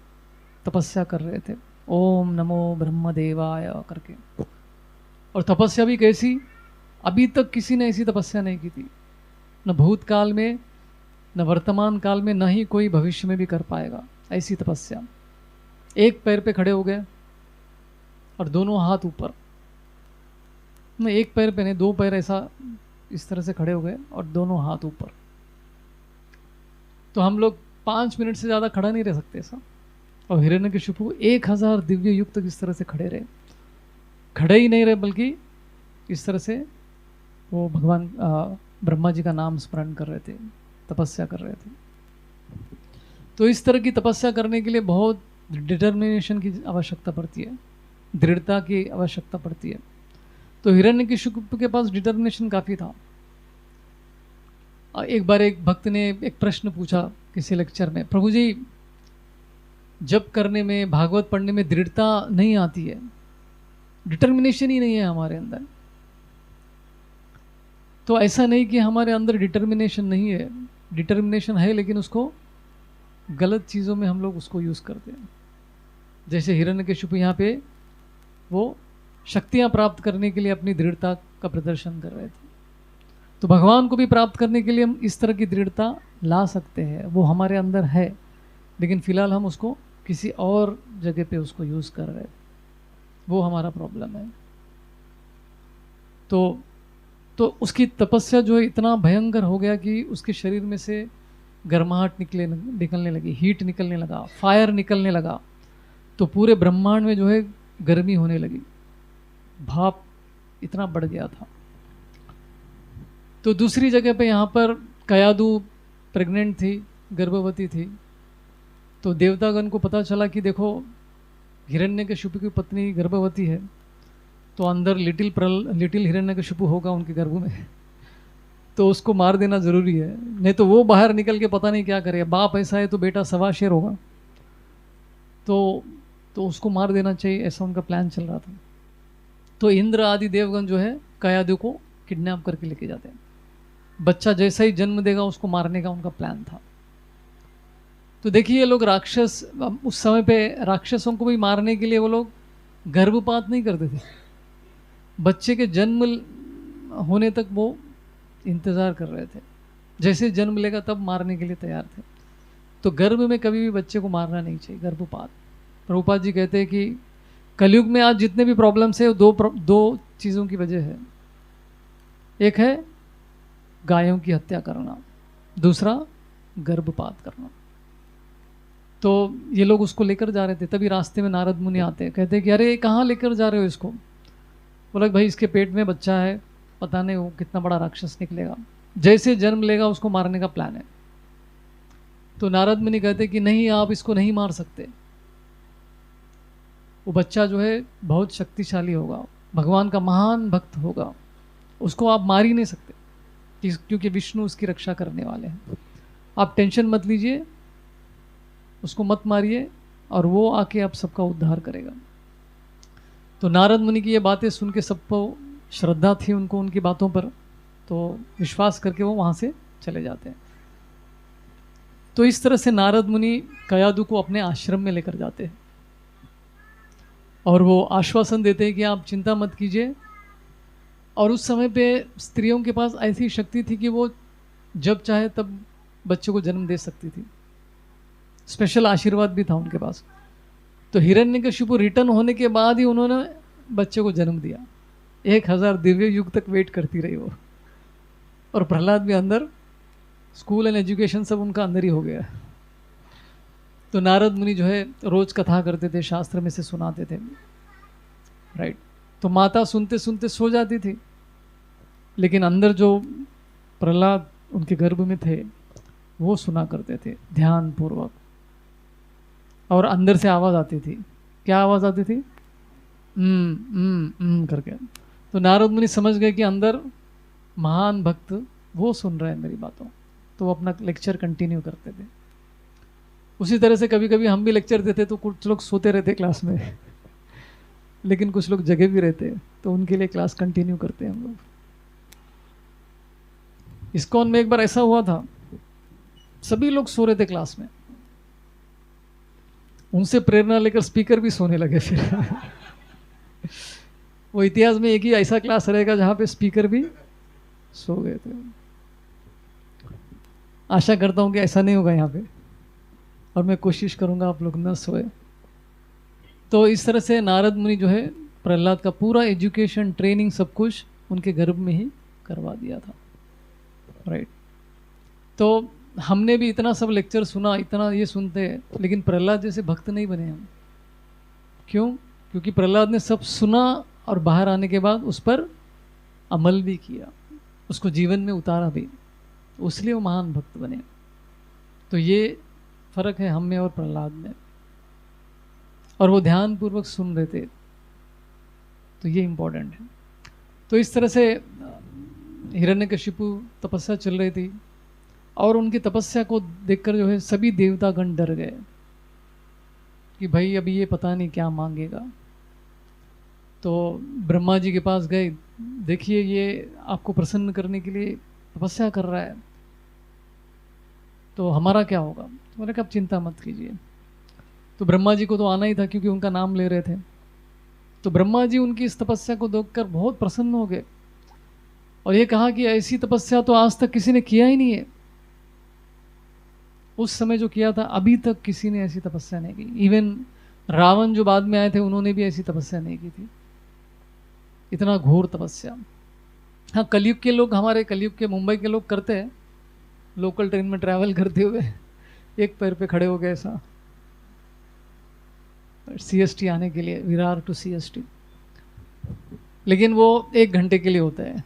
तपस्या कर रहे थे, ओम नमो ब्रह्मदेवाय करके। और तपस्या भी कैसी, अभी तक किसी ने ऐसी तपस्या नहीं की थी, न भूतकाल में, न वर्तमान काल में, न ही कोई भविष्य में भी कर पाएगा ऐसी तपस्या। एक पैर पे खड़े हो गए और दोनों हाथ ऊपर, नहीं एक पैर पे नहीं, 2 पैर ऐसा इस तरह से खड़े हो गए और दोनों हाथ ऊपर। तो हम लोग 5 मिनट से ज़्यादा खड़ा नहीं रह सकते ऐसा। और हिरण्यकशिपु 1000 दिव्य युग तक इस तरह से खड़े रहे, खड़े ही नहीं रहे बल्कि इस तरह से वो भगवान ब्रह्मा जी का नाम स्मरण कर रहे थे, तपस्या कर रहे थे। तो इस तरह की तपस्या करने के लिए बहुत डिटर्मिनेशन की आवश्यकता पड़ती है, दृढ़ता की आवश्यकता पड़ती है। तो हिरण्यकशिपु के पास डिटर्मिनेशन काफ़ी था। एक बार एक भक्त ने एक प्रश्न पूछा किसी लेक्चर में, प्रभु जी जप करने में, भागवत पढ़ने में दृढ़ता नहीं आती है, डिटर्मिनेशन ही नहीं है हमारे अंदर। तो ऐसा नहीं कि हमारे अंदर डिटर्मिनेशन नहीं है, डिटर्मिनेशन है, लेकिन उसको गलत चीज़ों में हम लोग उसको यूज़ करते हैं। जैसे हिरण्यकशिपु यहाँ पे वो शक्तियाँ प्राप्त करने के लिए अपनी दृढ़ता का प्रदर्शन कर रहे थे। तो भगवान को भी प्राप्त करने के लिए हम इस तरह की दृढ़ता ला सकते हैं, वो हमारे अंदर है, लेकिन फिलहाल हम उसको किसी और जगह पे उसको यूज़ कर रहे हैं, वो हमारा प्रॉब्लम है। तो उसकी तपस्या जो है इतना भयंकर हो गया कि उसके शरीर में से गर्माहट निकलने लगी, हीट निकलने लगा, फायर निकलने लगा। तो पूरे ब्रह्मांड में जो है गर्मी होने लगी, भाप इतना बढ़ गया था। तो दूसरी जगह पे यहाँ पर कयादु प्रेग्नेंट थी, गर्भवती थी। तो देवतागण को पता चला कि देखो हिरण्यकशिपु की पत्नी गर्भवती है, तो अंदर लिटिल हिरण्यकशिपु होगा उनके गर्भ में, तो उसको मार देना ज़रूरी है, नहीं तो वो बाहर निकल के पता नहीं क्या करेगा। बाप ऐसा है तो बेटा सवा शेर होगा, तो उसको मार देना चाहिए, ऐसा उनका प्लान चल रहा था। तो इंद्र आदि देवगण जो है कयादु को किडनैप करके लेके जाते हैं। बच्चा जैसा ही जन्म देगा उसको मारने का उनका प्लान था। तो देखिए ये लोग राक्षस, उस समय पे राक्षसों को भी मारने के लिए वो लोग गर्भपात नहीं करते थे, बच्चे के जन्म होने तक वो इंतज़ार कर रहे थे, जैसे जन्म लेगा तब मारने के लिए तैयार थे। तो गर्भ में कभी भी बच्चे को मारना नहीं चाहिए, गर्भपात। प्रभुपाद जी कहते हैं कि कलयुग में आज जितने भी प्रॉब्लम्स है वो दो चीज़ों की वजह है। एक है गायों की हत्या करना, दूसरा गर्भपात करना। तो ये लोग उसको लेकर जा रहे थे, तभी रास्ते में नारद मुनि आते हैं, कहते हैं कि अरे कहाँ लेकर जा रहे हो इसको? बोला भाई इसके पेट में बच्चा है, पता नहीं वो कितना बड़ा राक्षस निकलेगा, जैसे जन्म लेगा उसको मारने का प्लान है। तो नारद मुनि कहते कि नहीं, आप इसको नहीं मार सकते, वो बच्चा जो है बहुत शक्तिशाली होगा, भगवान का महान भक्त होगा, उसको आप मार ही नहीं सकते, क्योंकि विष्णु उसकी रक्षा करने वाले हैं। आप टेंशन मत लीजिए, उसको मत मारिए, और वो आके आप सबका उद्धार करेगा। तो नारद मुनि की ये बातें सुन के सबको श्रद्धा थी उनको उनकी बातों पर, तो विश्वास करके वो वहाँ से चले जाते हैं। तो इस तरह से नारद मुनि कयादु को अपने आश्रम में लेकर जाते हैं और वो आश्वासन देते हैं कि आप चिंता मत कीजिए। और उस समय पे स्त्रियों के पास ऐसी शक्ति थी कि वो जब चाहे तब बच्चों को जन्म दे सकती थी, स्पेशल आशीर्वाद भी था उनके पास। तो हिरण्यकशिपु रिटर्न होने के बाद ही उन्होंने बच्चे को जन्म दिया। 1000 दिव्य युग तक वेट करती रही वो, और प्रहलाद भी अंदर, स्कूल एंड एजुकेशन सब उनका अंदर ही हो गया। तो नारद मुनि जो है रोज कथा करते थे, शास्त्र में से सुनाते थे, राइट। तो माता सुनते सुनते सो जाती थी, लेकिन अंदर जो प्रहलाद उनके गर्भ में थे वो सुना करते थे ध्यान पूर्वक, और अंदर से आवाज़ आती थी। क्या आवाज़ आती थी? करके। तो नारद मुनि समझ गए कि अंदर महान भक्त वो सुन रहे हैं मेरी बातों, तो वो अपना लेक्चर कंटिन्यू करते थे। उसी तरह से कभी कभी हम भी लेक्चर देते तो कुछ लोग सोते रहते क्लास में लेकिन कुछ लोग जगे भी रहते, तो उनके लिए क्लास कंटिन्यू करते हैं हम लोग। इस्कॉन में एक बार ऐसा हुआ था, सभी लोग सो रहे थे क्लास में, उनसे प्रेरणा लेकर स्पीकर भी सोने लगे फिर वो इतिहास में एक ही ऐसा क्लास रहेगा जहां पे स्पीकर भी सो गए थे। आशा करता हूं कि ऐसा नहीं होगा यहाँ पे, और मैं कोशिश करूंगा आप लोग न सोए। तो इस तरह से नारद मुनि जो है प्रहलाद का पूरा एजुकेशन, ट्रेनिंग, सब कुछ उनके गर्भ में ही करवा दिया था, राइट। तो हमने भी इतना सब लेक्चर सुना, इतना ये सुनते हैं, लेकिन प्रहलाद जैसे भक्त नहीं बने हम। क्यों? क्योंकि प्रहलाद ने सब सुना और बाहर आने के बाद उस पर अमल भी किया, उसको जीवन में उतारा भी, तो इसलिए वो महान भक्त बने। तो ये फर्क है हम में और प्रहलाद में, और वो ध्यान पूर्वक सुन रहे थे, तो ये इम्पोर्टेंट है। तो इस तरह से हिरण्यकशिपु तपस्या चल रही थी, और उनकी तपस्या को देखकर जो है सभी देवतागण डर गए कि भाई अभी ये पता नहीं क्या मांगेगा। तो ब्रह्मा जी के पास गए, देखिए ये आपको प्रसन्न करने के लिए तपस्या कर रहा है, तो हमारा क्या होगा? तो मैंने कहा आप चिंता मत कीजिए। तो ब्रह्मा जी को तो आना ही था क्योंकि उनका नाम ले रहे थे। तो ब्रह्मा जी उनकी इस तपस्या को देखकर बहुत प्रसन्न हो गए और ये कहा कि ऐसी तपस्या तो आज तक किसी ने किया ही नहीं है। उस समय जो किया था अभी तक किसी ने ऐसी तपस्या नहीं की। इवन रावण जो बाद में आए थे उन्होंने भी ऐसी तपस्या नहीं की थी। इतना घोर तपस्या। हाँ, कलयुग के लोग, हमारे कलयुग के मुंबई के लोग करते हैं, लोकल ट्रेन में ट्रैवल करते हुए एक पैर पे खड़े हो गए ऐसा, CST आने के लिए, विरार टू CST। लेकिन वो 1 घंटे के लिए होता है,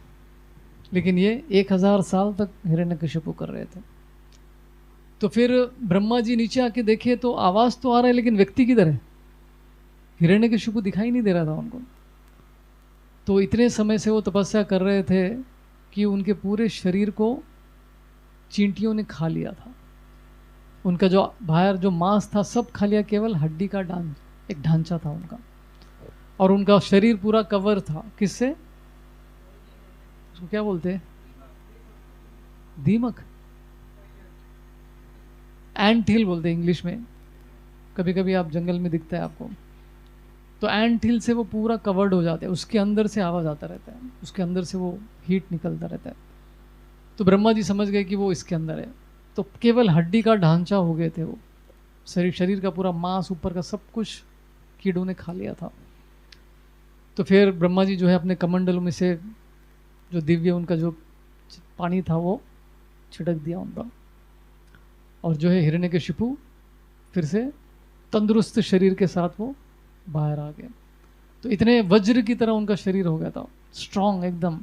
लेकिन ये 1000 साल तक हिरण्यकशिपु कर रहे थे। तो फिर ब्रह्मा जी नीचे आके देखे तो आवाज तो आ रहा है, लेकिन व्यक्ति किधर है? हिरण्यकशिपु दिखाई नहीं दे रहा था उनको। तो इतने समय से वो तपस्या कर रहे थे कि उनके पूरे शरीर को चींटियों ने खा लिया था। उनका जो बाहर जो मांस था सब खा लिया, केवल हड्डी का एक ढांचा था उनका, और उनका शरीर पूरा कवर था किससे? उसको क्या बोलते हैं? दीमक, एंट हिल बोलते हैं इंग्लिश में। कभी कभी आप जंगल में दिखता है आपको, तो एंट हिल से वो पूरा कवर्ड हो जाता है, उसके अंदर से आवाज आता रहता है, उसके अंदर से वो हीट निकलता रहता है। तो ब्रह्मा जी समझ गए कि वो इसके अंदर है, तो केवल हड्डी का ढांचा हो गए थे वो, शरीर का पूरा मांस ऊपर का सब कुछ कीड़ों ने खा लिया था। तो फिर ब्रह्मा जी जो है अपने कमंडलों में से जो दिव्य उनका जो पानी था वो छिड़क दिया उनका, और जो है हिरण्यकशिपु फिर से तंदुरुस्त शरीर के साथ वो बाहर आ गया। तो इतने वज्र की तरह उनका शरीर हो गया था, स्ट्रांग एकदम,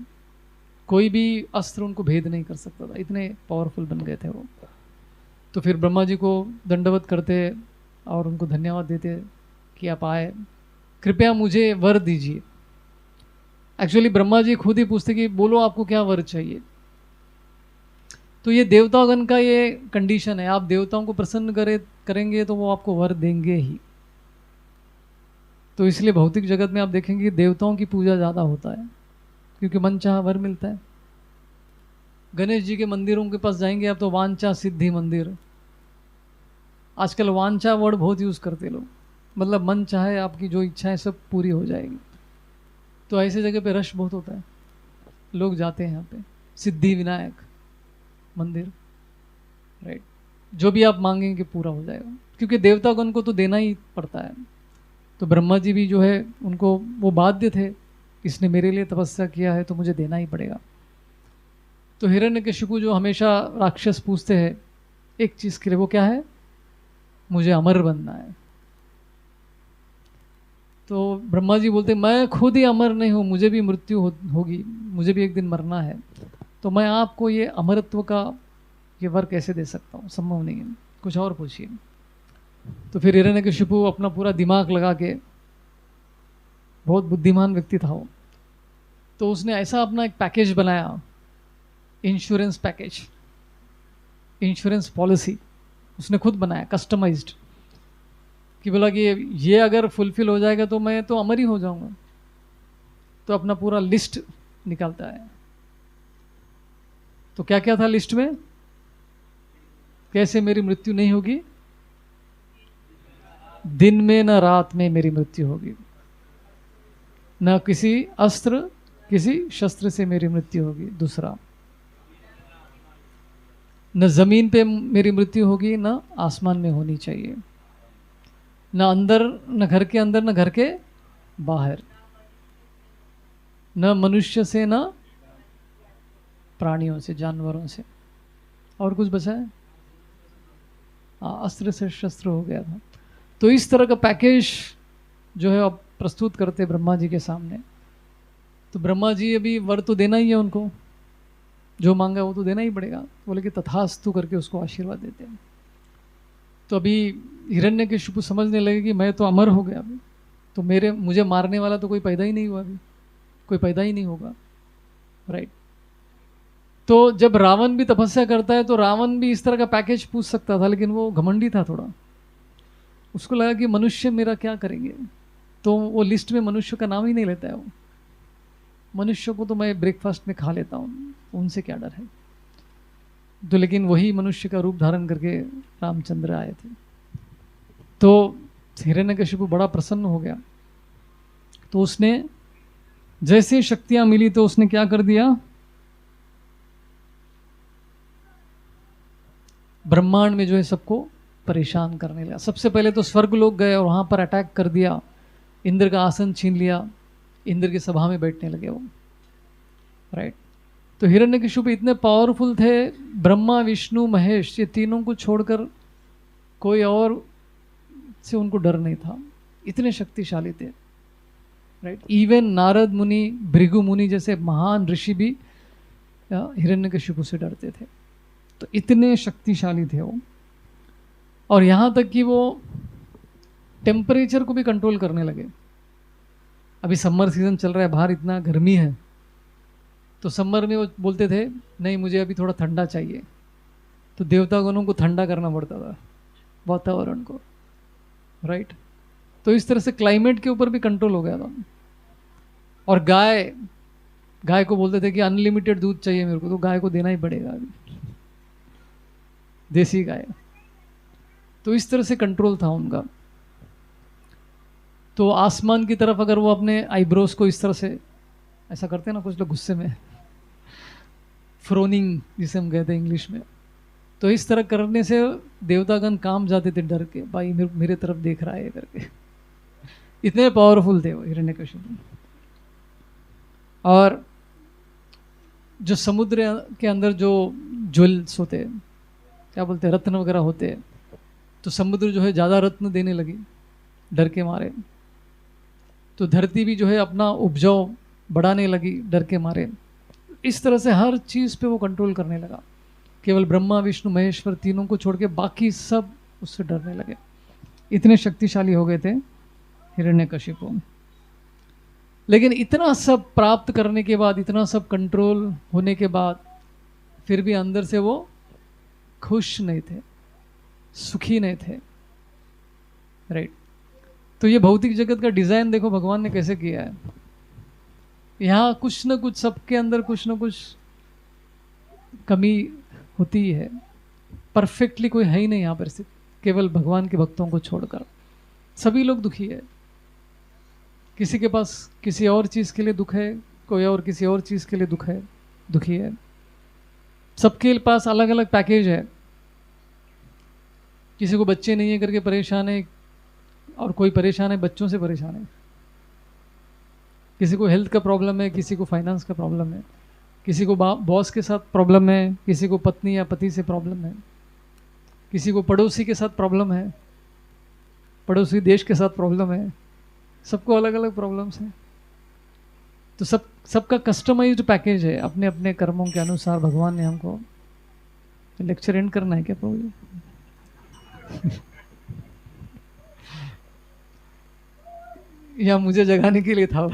कोई भी अस्त्र उनको भेद नहीं कर सकता था, इतने पावरफुल बन गए थे वो। तो फिर ब्रह्मा जी को दंडवत करते और उनको धन्यवाद देते कि आप आए, कृपया मुझे वर दीजिए। एक्चुअली ब्रह्मा जी खुद ही पूछते कि बोलो आपको क्या वर चाहिए। तो ये देवतागण का ये कंडीशन है, आप देवताओं को प्रसन्न करेंगे तो वो आपको वर देंगे ही। तो इसलिए भौतिक जगत में आप देखेंगे कि देवताओं की पूजा ज़्यादा होता है, क्योंकि मन चाहा वर मिलता है। गणेश जी के मंदिरों के पास जाएंगे आप तो वांछा सिद्धि मंदिर, आजकल वांछा वर्ड बहुत यूज़ करते लोग, मतलब मन चाहे आपकी जो इच्छाएं सब पूरी हो जाएगी। तो ऐसे जगह पे रश बहुत होता है, लोग जाते हैं यहाँ पे। सिद्धि विनायक मंदिर, राइट, जो भी आप मांगेंगे पूरा हो जाएगा, क्योंकि देवतागण को तो देना ही पड़ता है। तो ब्रह्मा जी भी जो है उनको वो बाध्य थे, इसने मेरे लिए तपस्या किया है तो मुझे देना ही पड़ेगा। तो हिरण्यकशिपु जो हमेशा राक्षस पूछते हैं एक चीज़ के लिए, वो क्या है? मुझे अमर बनना है। तो ब्रह्मा जी बोलते मैं खुद ही अमर नहीं हूँ, मुझे भी मृत्यु होगी, मुझे भी एक दिन मरना है, तो मैं आपको ये अमरत्व का ये वर कैसे दे सकता हूँ? संभव नहीं है, कुछ और पूछिए। तो फिर हिरण्यकशिपु अपना पूरा दिमाग लगा के, बहुत बुद्धिमान व्यक्ति था वो, तो उसने ऐसा अपना एक पैकेज बनाया, इंश्योरेंस पैकेज, इंश्योरेंस पॉलिसी उसने खुद बनाया, कस्टमाइज्ड, कि बोला कि ये अगर फुलफिल हो जाएगा तो मैं तो अमर ही हो जाऊंगा। तो अपना पूरा लिस्ट निकालता है। तो क्या क्या था लिस्ट में? कैसे मेरी मृत्यु नहीं होगी? दिन में न रात में मेरी मृत्यु होगी, न किसी अस्त्र किसी शस्त्र से मेरी मृत्यु होगी। दूसरा, न जमीन पे मेरी मृत्यु होगी, न आसमान में होनी चाहिए, न अंदर, न घर के अंदर, न घर के बाहर, न मनुष्य से, न प्राणियों से, जानवरों से। और कुछ बचा है? अस्त्र से शस्त्र हो गया था। तो इस तरह का पैकेज जो है अब प्रस्तुत करते ब्रह्मा जी के सामने। तो ब्रह्मा जी अभी वर तो देना ही है उनको, जो मांगा वो तो देना ही पड़ेगा। बोले कि तथास्तु करके उसको आशीर्वाद देते हैं। तो अभी हिरण्यकशिपु समझने लगे कि मैं तो अमर हो गया अभी, तो मुझे मारने वाला तो कोई पैदा ही नहीं हुआ, अभी कोई पैदा ही नहीं होगा, राइट। तो जब रावण भी तपस्या करता है तो रावण भी इस तरह का पैकेज पूछ सकता था, लेकिन वो घमंडी था थोड़ा। उसको लगा कि मनुष्य मेरा क्या करेंगे, तो वो लिस्ट में मनुष्य का नाम ही नहीं लेता है वो। मनुष्य को तो मैं ब्रेकफास्ट में खा लेता हूँ, उनसे क्या डर है। तो लेकिन वही मनुष्य का रूप धारण करके रामचंद्र आए थे। तो हिरण्यकशिपु बड़ा प्रसन्न हो गया। तो उसने जैसे शक्तियां मिली तो उसने क्या कर दिया, ब्रह्मांड में जो है सबको परेशान करने लगा। सबसे पहले तो स्वर्ग लोग गए और वहां पर अटैक कर दिया, इंद्र का आसन छीन लिया, इंद्र की सभा में बैठने लगे वो, राइट। तो हिरण्यकशिपु इतने पावरफुल थे, ब्रह्मा विष्णु महेश ये तीनों को छोड़कर कोई और से उनको डर नहीं था, इतने शक्तिशाली थे, राइट। इवन नारद मुनि, भृगु मुनि जैसे महान ऋषि भी हिरण्यकशिपु से डरते थे। तो इतने शक्तिशाली थे वो। और यहाँ तक कि वो टेम्परेचर को भी कंट्रोल करने लगे। अभी समर सीजन चल रहा है, बाहर इतना गर्मी है, तो समर में वो बोलते थे नहीं मुझे अभी थोड़ा ठंडा चाहिए, तो देवतागणों को ठंडा करना पड़ता था वातावरण को, राइट। तो इस तरह से क्लाइमेट के ऊपर भी कंट्रोल हो गया था। और गाय को बोलते थे कि अनलिमिटेड दूध चाहिए मेरे को, तो गाय को देना ही पड़ेगा अभी, देसी गाय। तो इस तरह से कंट्रोल था उनका। तो आसमान की तरफ अगर वो अपने आईब्रोज को इस तरह से ऐसा करते हैं ना कुछ लोग गुस्से में, फ्रोनिंग जिसे हम कहते हैं इंग्लिश में, तो इस तरह करने से देवतागण काम जाते थे डर के, भाई मेरे तरफ देख रहा है करके। इतने पावरफुल थे वो हिरण्यकशिपु। और जो समुद्र के अंदर जो ज्वेल्स होते, क्या बोलते हैं, रत्न वगैरह होते, तो समुद्र जो है ज़्यादा रत्न देने लगी डर के मारे। तो धरती भी जो है अपना उपजाऊ बढ़ाने लगी डर के मारे। इस तरह से हर चीज़ पे वो कंट्रोल करने लगा। केवल ब्रह्मा विष्णु महेश्वर तीनों को छोड़ के बाकी सब उससे डरने लगे। इतने शक्तिशाली हो गए थे हिरण्यकशिपु। लेकिन इतना सब प्राप्त करने के बाद, इतना सब कंट्रोल होने के बाद, फिर भी अंदर से वो खुश नहीं थे, सुखी नहीं थे, राइट। तो ये भौतिक जगत का डिजाइन देखो भगवान ने कैसे किया है। यहाँ कुछ ना कुछ, सबके अंदर कुछ ना कुछ कमी होती ही है। परफेक्टली कोई है ही नहीं यहाँ पर, सिर्फ केवल भगवान के भक्तों को छोड़कर सभी लोग दुखी है। किसी के पास किसी और चीज़ के लिए दुख है, कोई और किसी और चीज़ के लिए दुखी है। सबके पास अलग अलग पैकेज है। किसी को बच्चे नहीं है करके परेशान है, और कोई परेशान है बच्चों से परेशान है। किसी को हेल्थ का प्रॉब्लम है, किसी को फाइनेंस का प्रॉब्लम है, किसी को बॉस के साथ प्रॉब्लम है, किसी को पत्नी या पति से प्रॉब्लम है, किसी को पड़ोसी के साथ प्रॉब्लम है, पड़ोसी देश के साथ प्रॉब्लम है। सबको अलग अलग प्रॉब्लम्स हैं। तो सबका कस्टमाइज्ड पैकेज है अपने अपने कर्मों के अनुसार। भगवान ने हमको लेक्चर एंड करना है क्या प्रभु जी? या मुझे जगाने के लिए था?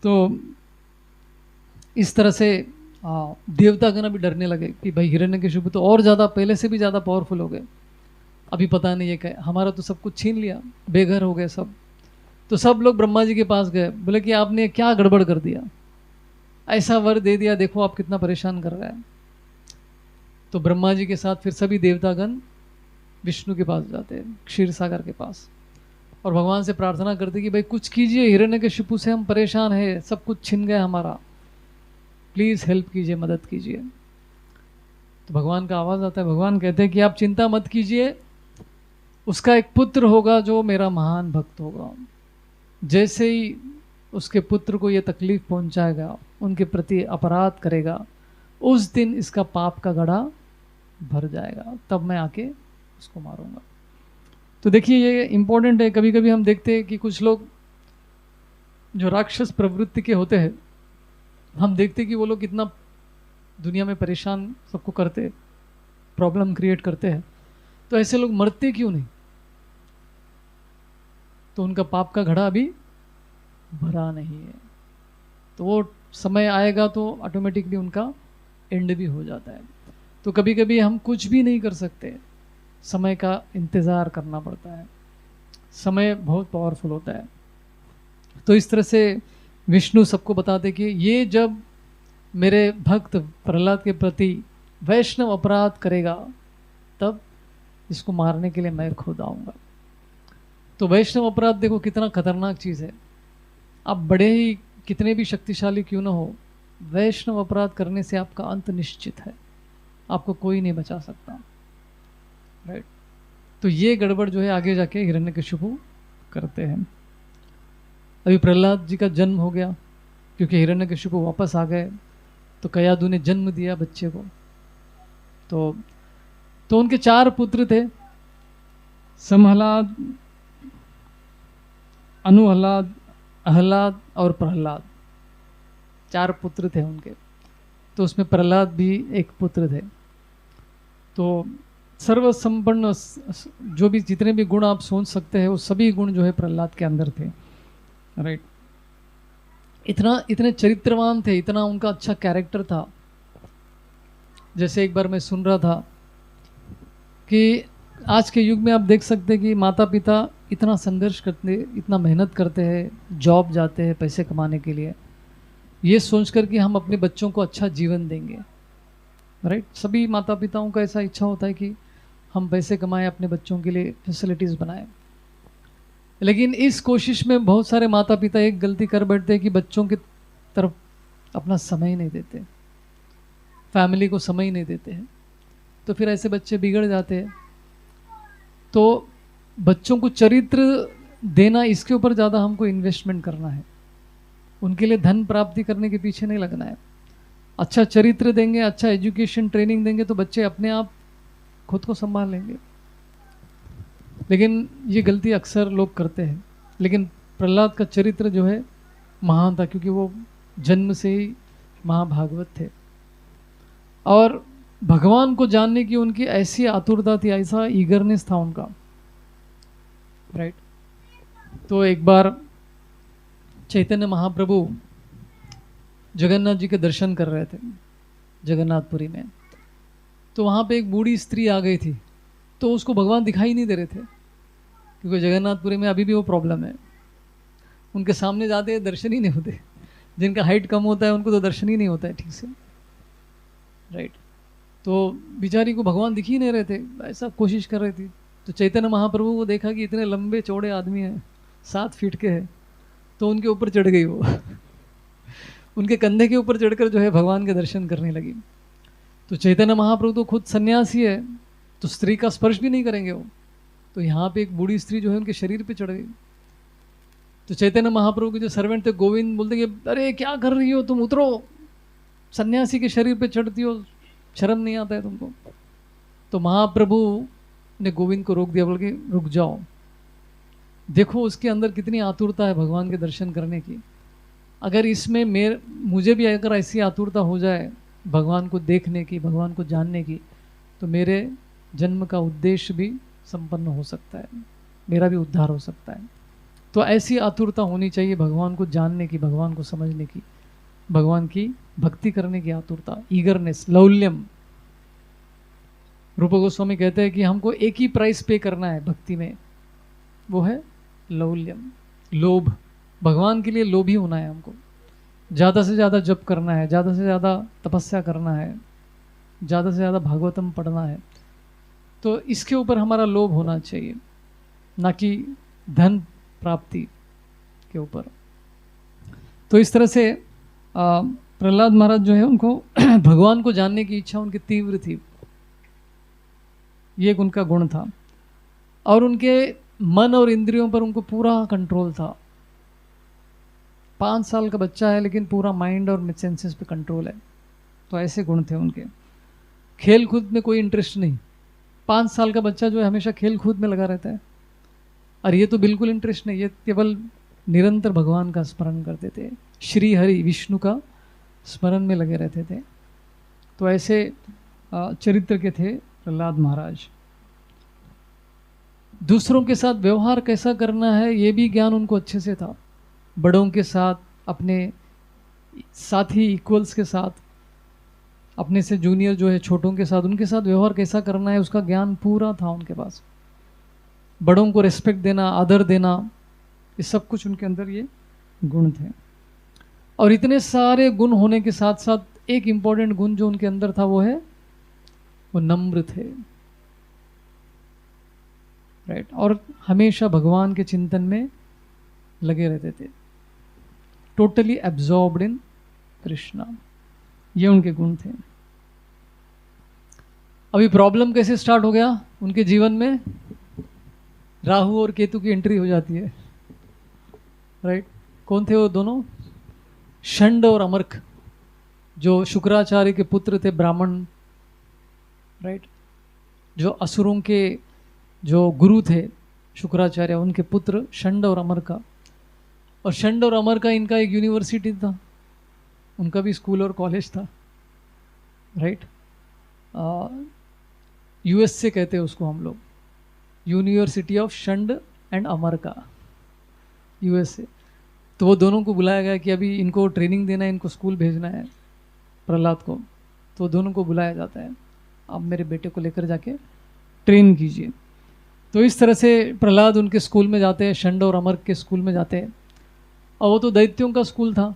तो इस तरह से देवतागण भी डरने लगे कि भाई हिरण्यकशिपु तो और ज़्यादा, पहले से भी ज़्यादा पावरफुल हो गए। अभी पता नहीं है क्या, हमारा तो सब कुछ छीन लिया, बेघर हो गए सब। तो सब लोग ब्रह्मा जी के पास गए, बोले कि आपने क्या गड़बड़ कर दिया, ऐसा वर दे दिया, देखो आप कितना परेशान कर रहा है। तो ब्रह्मा जी के साथ फिर सभी देवतागण विष्णु के पास जाते हैं, क्षीर सागर के पास, और भगवान से प्रार्थना करते कि भाई कुछ कीजिए, हिरण्यकशिपु से हम परेशान हैं, सब कुछ छिन गया हमारा, प्लीज़ हेल्प कीजिए, मदद कीजिए। तो भगवान का आवाज़ आता है, भगवान कहते हैं कि आप चिंता मत कीजिए, उसका एक पुत्र होगा जो मेरा महान भक्त होगा। जैसे ही उसके पुत्र को ये तकलीफ पहुंचाएगा, उनके प्रति अपराध करेगा, उस दिन इसका पाप का घड़ा भर जाएगा, तब मैं आके उसको मारूंगा। तो देखिए ये इम्पोर्टेंट है। कभी कभी हम देखते हैं कि कुछ लोग जो राक्षस प्रवृत्ति के होते हैं, हम देखते हैं कि वो लोग कितना दुनिया में परेशान सबको करते, प्रॉब्लम क्रिएट करते हैं। तो ऐसे लोग मरते क्यों नहीं? तो उनका पाप का घड़ा अभी भरा नहीं है। तो वो समय आएगा तो ऑटोमेटिकली उनका एंड भी हो जाता है। तो कभी कभी हम कुछ भी नहीं कर सकते, समय का इंतज़ार करना पड़ता है। समय बहुत पावरफुल होता है। तो इस तरह से विष्णु सबको बताते कि ये जब मेरे भक्त प्रहलाद के प्रति वैष्णव अपराध करेगा तब इसको मारने के लिए मैं खुद आऊँगा। तो वैष्णव अपराध देखो कितना खतरनाक चीज़ है। आप बड़े ही कितने भी शक्तिशाली क्यों ना हो, वैष्णव अपराध करने से आपका अंत निश्चित है, आपको कोई नहीं बचा सकता, राइट। तो ये गड़बड़ जो है आगे जाके हिरण्यकशिपु करते हैं। अभी प्रहलाद जी का जन्म हो गया, क्योंकि हिरण्यकशिपु वापस आ गए, तो कयादु ने जन्म दिया बच्चे को। तो उनके 4 पुत्र थे, समहलाद, अनुहलाद, अहलाद और प्रहलाद। 4 पुत्र थे उनके। तो उसमें प्रहलाद भी एक पुत्र थे। तो सर्वसंपन्न जो भी जितने भी गुण आप सोच सकते हैं वो सभी गुण जो है प्रहलाद के अंदर थे, राइट। इतने चरित्रवान थे, इतना उनका अच्छा कैरेक्टर था। जैसे एक बार मैं सुन रहा था कि आज के युग में आप देख सकते हैं कि माता पिता इतना संघर्ष करते, इतना मेहनत करते हैं, जॉब जाते हैं पैसे कमाने के लिए, ये सोचकर कि हम अपने बच्चों को अच्छा जीवन देंगे, राइट। सभी माता पिताओं का ऐसा इच्छा होता है कि हम पैसे कमाएं, अपने बच्चों के लिए फैसिलिटीज़ बनाएं। लेकिन इस कोशिश में बहुत सारे माता पिता एक गलती कर बैठते हैं कि बच्चों की तरफ अपना समय नहीं देते, फैमिली को समय नहीं देते हैं। तो फिर ऐसे बच्चे बिगड़ जाते हैं। तो बच्चों को चरित्र देना, इसके ऊपर ज़्यादा हमको इन्वेस्टमेंट करना है। उनके लिए धन प्राप्ति करने के पीछे नहीं लगना है। अच्छा चरित्र देंगे, अच्छा एजुकेशन ट्रेनिंग देंगे तो बच्चे अपने आप खुद को संभाल लेंगे। लेकिन ये गलती अक्सर लोग करते हैं। लेकिन प्रहलाद का चरित्र जो है महान था, क्योंकि वो जन्म से ही महाभागवत थे और भगवान को जानने की उनकी ऐसी आतुरता थी, ऐसा ईगरनेस था उनका, राइट। तो एक बार चैतन्य महाप्रभु जगन्नाथ जी के दर्शन कर रहे थे जगन्नाथपुरी में। तो वहाँ पे एक बूढ़ी स्त्री आ गई थी, तो उसको भगवान दिखाई नहीं दे रहे थे, क्योंकि जगन्नाथपुरी में अभी भी वो प्रॉब्लम है, उनके सामने जाते दर्शन ही नहीं होते। जिनका हाइट कम होता है उनको तो दर्शन ही नहीं होता है ठीक से, राइट। तो बिचारी को भगवान दिख ही नहीं रहे थे, ऐसा कोशिश कर रही थी। तो चैतन्य महाप्रभु को देखा कि इतने लंबे चौड़े आदमी हैं, 7 फीट के हैं, तो उनके ऊपर चढ़ गई वो उनके कंधे के ऊपर चढ़कर जो है भगवान के दर्शन करने लगी। तो चैतन्य महाप्रभु तो खुद सन्यासी है, तो स्त्री का स्पर्श भी नहीं करेंगे वो। तो यहाँ पे एक बूढ़ी स्त्री जो है उनके शरीर पे चढ़ गई। तो चैतन्य महाप्रभु के जो सर्वेंट थे गोविंद बोलते कि अरे क्या कर रही हो तुम, उतरो, सन्यासी के शरीर पे चढ़ती हो, शर्म नहीं आता है तुमको। तो महाप्रभु ने गोविंद को रोक दिया, बोल के रुक जाओ, देखो उसके अंदर कितनी आतुरता है भगवान के दर्शन करने की। अगर इसमें मुझे भी अगर ऐसी आतुरता हो जाए भगवान को देखने की, भगवान को जानने की, तो मेरे जन्म का उद्देश्य भी संपन्न हो सकता है, मेरा भी उद्धार हो सकता है। तो ऐसी आतुरता होनी चाहिए भगवान को जानने की, भगवान को समझने की, भगवान की भक्ति करने की आतुरता, ईगरनेस, लौल्यम। रूप गोस्वामी कहते हैं कि हमको एक ही प्राइस पे करना है भक्ति में, वो है लौल्यम, लोभ। भगवान के लिए लोभी होना है हमको, ज़्यादा से ज़्यादा जप करना है, ज़्यादा से ज़्यादा तपस्या करना है, ज़्यादा से ज़्यादा भागवतम पढ़ना है। तो इसके ऊपर हमारा लोभ होना चाहिए, ना कि धन प्राप्ति के ऊपर। तो इस तरह से प्रहलाद महाराज जो है उनको भगवान को जानने की इच्छा उनकी तीव्र थी, ये एक उनका गुण था। और उनके मन और इंद्रियों पर उनको पूरा कंट्रोल था। 5 साल का बच्चा है लेकिन पूरा माइंड और सेंसेस पे कंट्रोल है। तो ऐसे गुण थे उनके। खेल कूद में कोई इंटरेस्ट नहीं। 5 साल का बच्चा जो है हमेशा खेल कूद में लगा रहता है, और ये तो बिल्कुल इंटरेस्ट नहीं, ये केवल निरंतर भगवान का स्मरण करते थे, श्री हरि विष्णु का स्मरण में लगे रहते थे। तो ऐसे चरित्र के थे प्रहलाद महाराज। दूसरों के साथ व्यवहार कैसा करना है ये भी ज्ञान उनको अच्छे से था। बड़ों के साथ, अपने साथी इक्वल्स के साथ अपने से जूनियर जो है छोटों के साथ, उनके साथ व्यवहार कैसा करना है उसका ज्ञान पूरा था उनके पास। बड़ों को रिस्पेक्ट देना, आदर देना, ये सब कुछ उनके अंदर ये गुण थे। और इतने सारे गुण होने के साथ साथ एक इंपॉर्टेंट गुण जो उनके अंदर था वो है, वो नम्र थे, राइट। और हमेशा भगवान के चिंतन में लगे रहते थे, टोटली एब्जॉर्ब्ड इन कृष्णा, ये उनके गुण थे। अभी प्रॉब्लम कैसे स्टार्ट हो गया उनके जीवन में, राहु और केतु की एंट्री हो जाती है, राइट। कौन थे वो दोनों? षंड और अमर्क, जो शुक्राचार्य के पुत्र थे, ब्राह्मण, राइट। जो असुरों के जो गुरु थे शुक्राचार्य, उनके पुत्र षंड और अमर्का। और षंड और अमर्का इनका एक यूनिवर्सिटी था, उनका भी स्कूल और कॉलेज था, राइट। यूएसए कहते हैं उसको हम लोग, यूनिवर्सिटी ऑफ षंड एंड अमर्का, यूएसए। तो वो दोनों को बुलाया गया कि अभी इनको ट्रेनिंग देना है, इनको स्कूल भेजना है प्रहलाद को। तो दोनों को बुलाया जाता है, आप मेरे बेटे को लेकर जाके ट्रेन कीजिए। तो इस तरह से प्रहलाद उनके स्कूल में जाते हैं, षंड और अमर्क के स्कूल में जाते हैं। और वो तो दैत्यों का स्कूल था,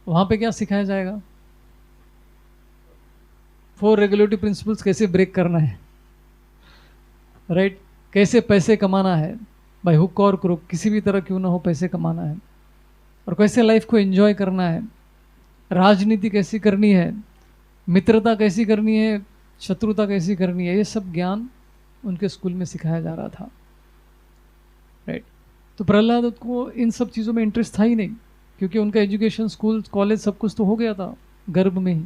वहाँ पे क्या सिखाया जाएगा? 4 रेगुलेटरी प्रिंसिपल्स कैसे ब्रेक करना है, राइट। कैसे पैसे कमाना है, बाय हुक और क्रुक, किसी भी तरह क्यों ना हो पैसे कमाना है। और कैसे लाइफ को एंजॉय करना है, राजनीति कैसी करनी है, मित्रता कैसी करनी है, शत्रुता कैसी करनी है, ये सब ज्ञान उनके स्कूल में सिखाया जा रहा था, राइट। तो प्रहलाद को इन सब चीज़ों में इंटरेस्ट था ही नहीं, क्योंकि उनका एजुकेशन, स्कूल, कॉलेज सब कुछ तो हो गया था गर्भ में ही।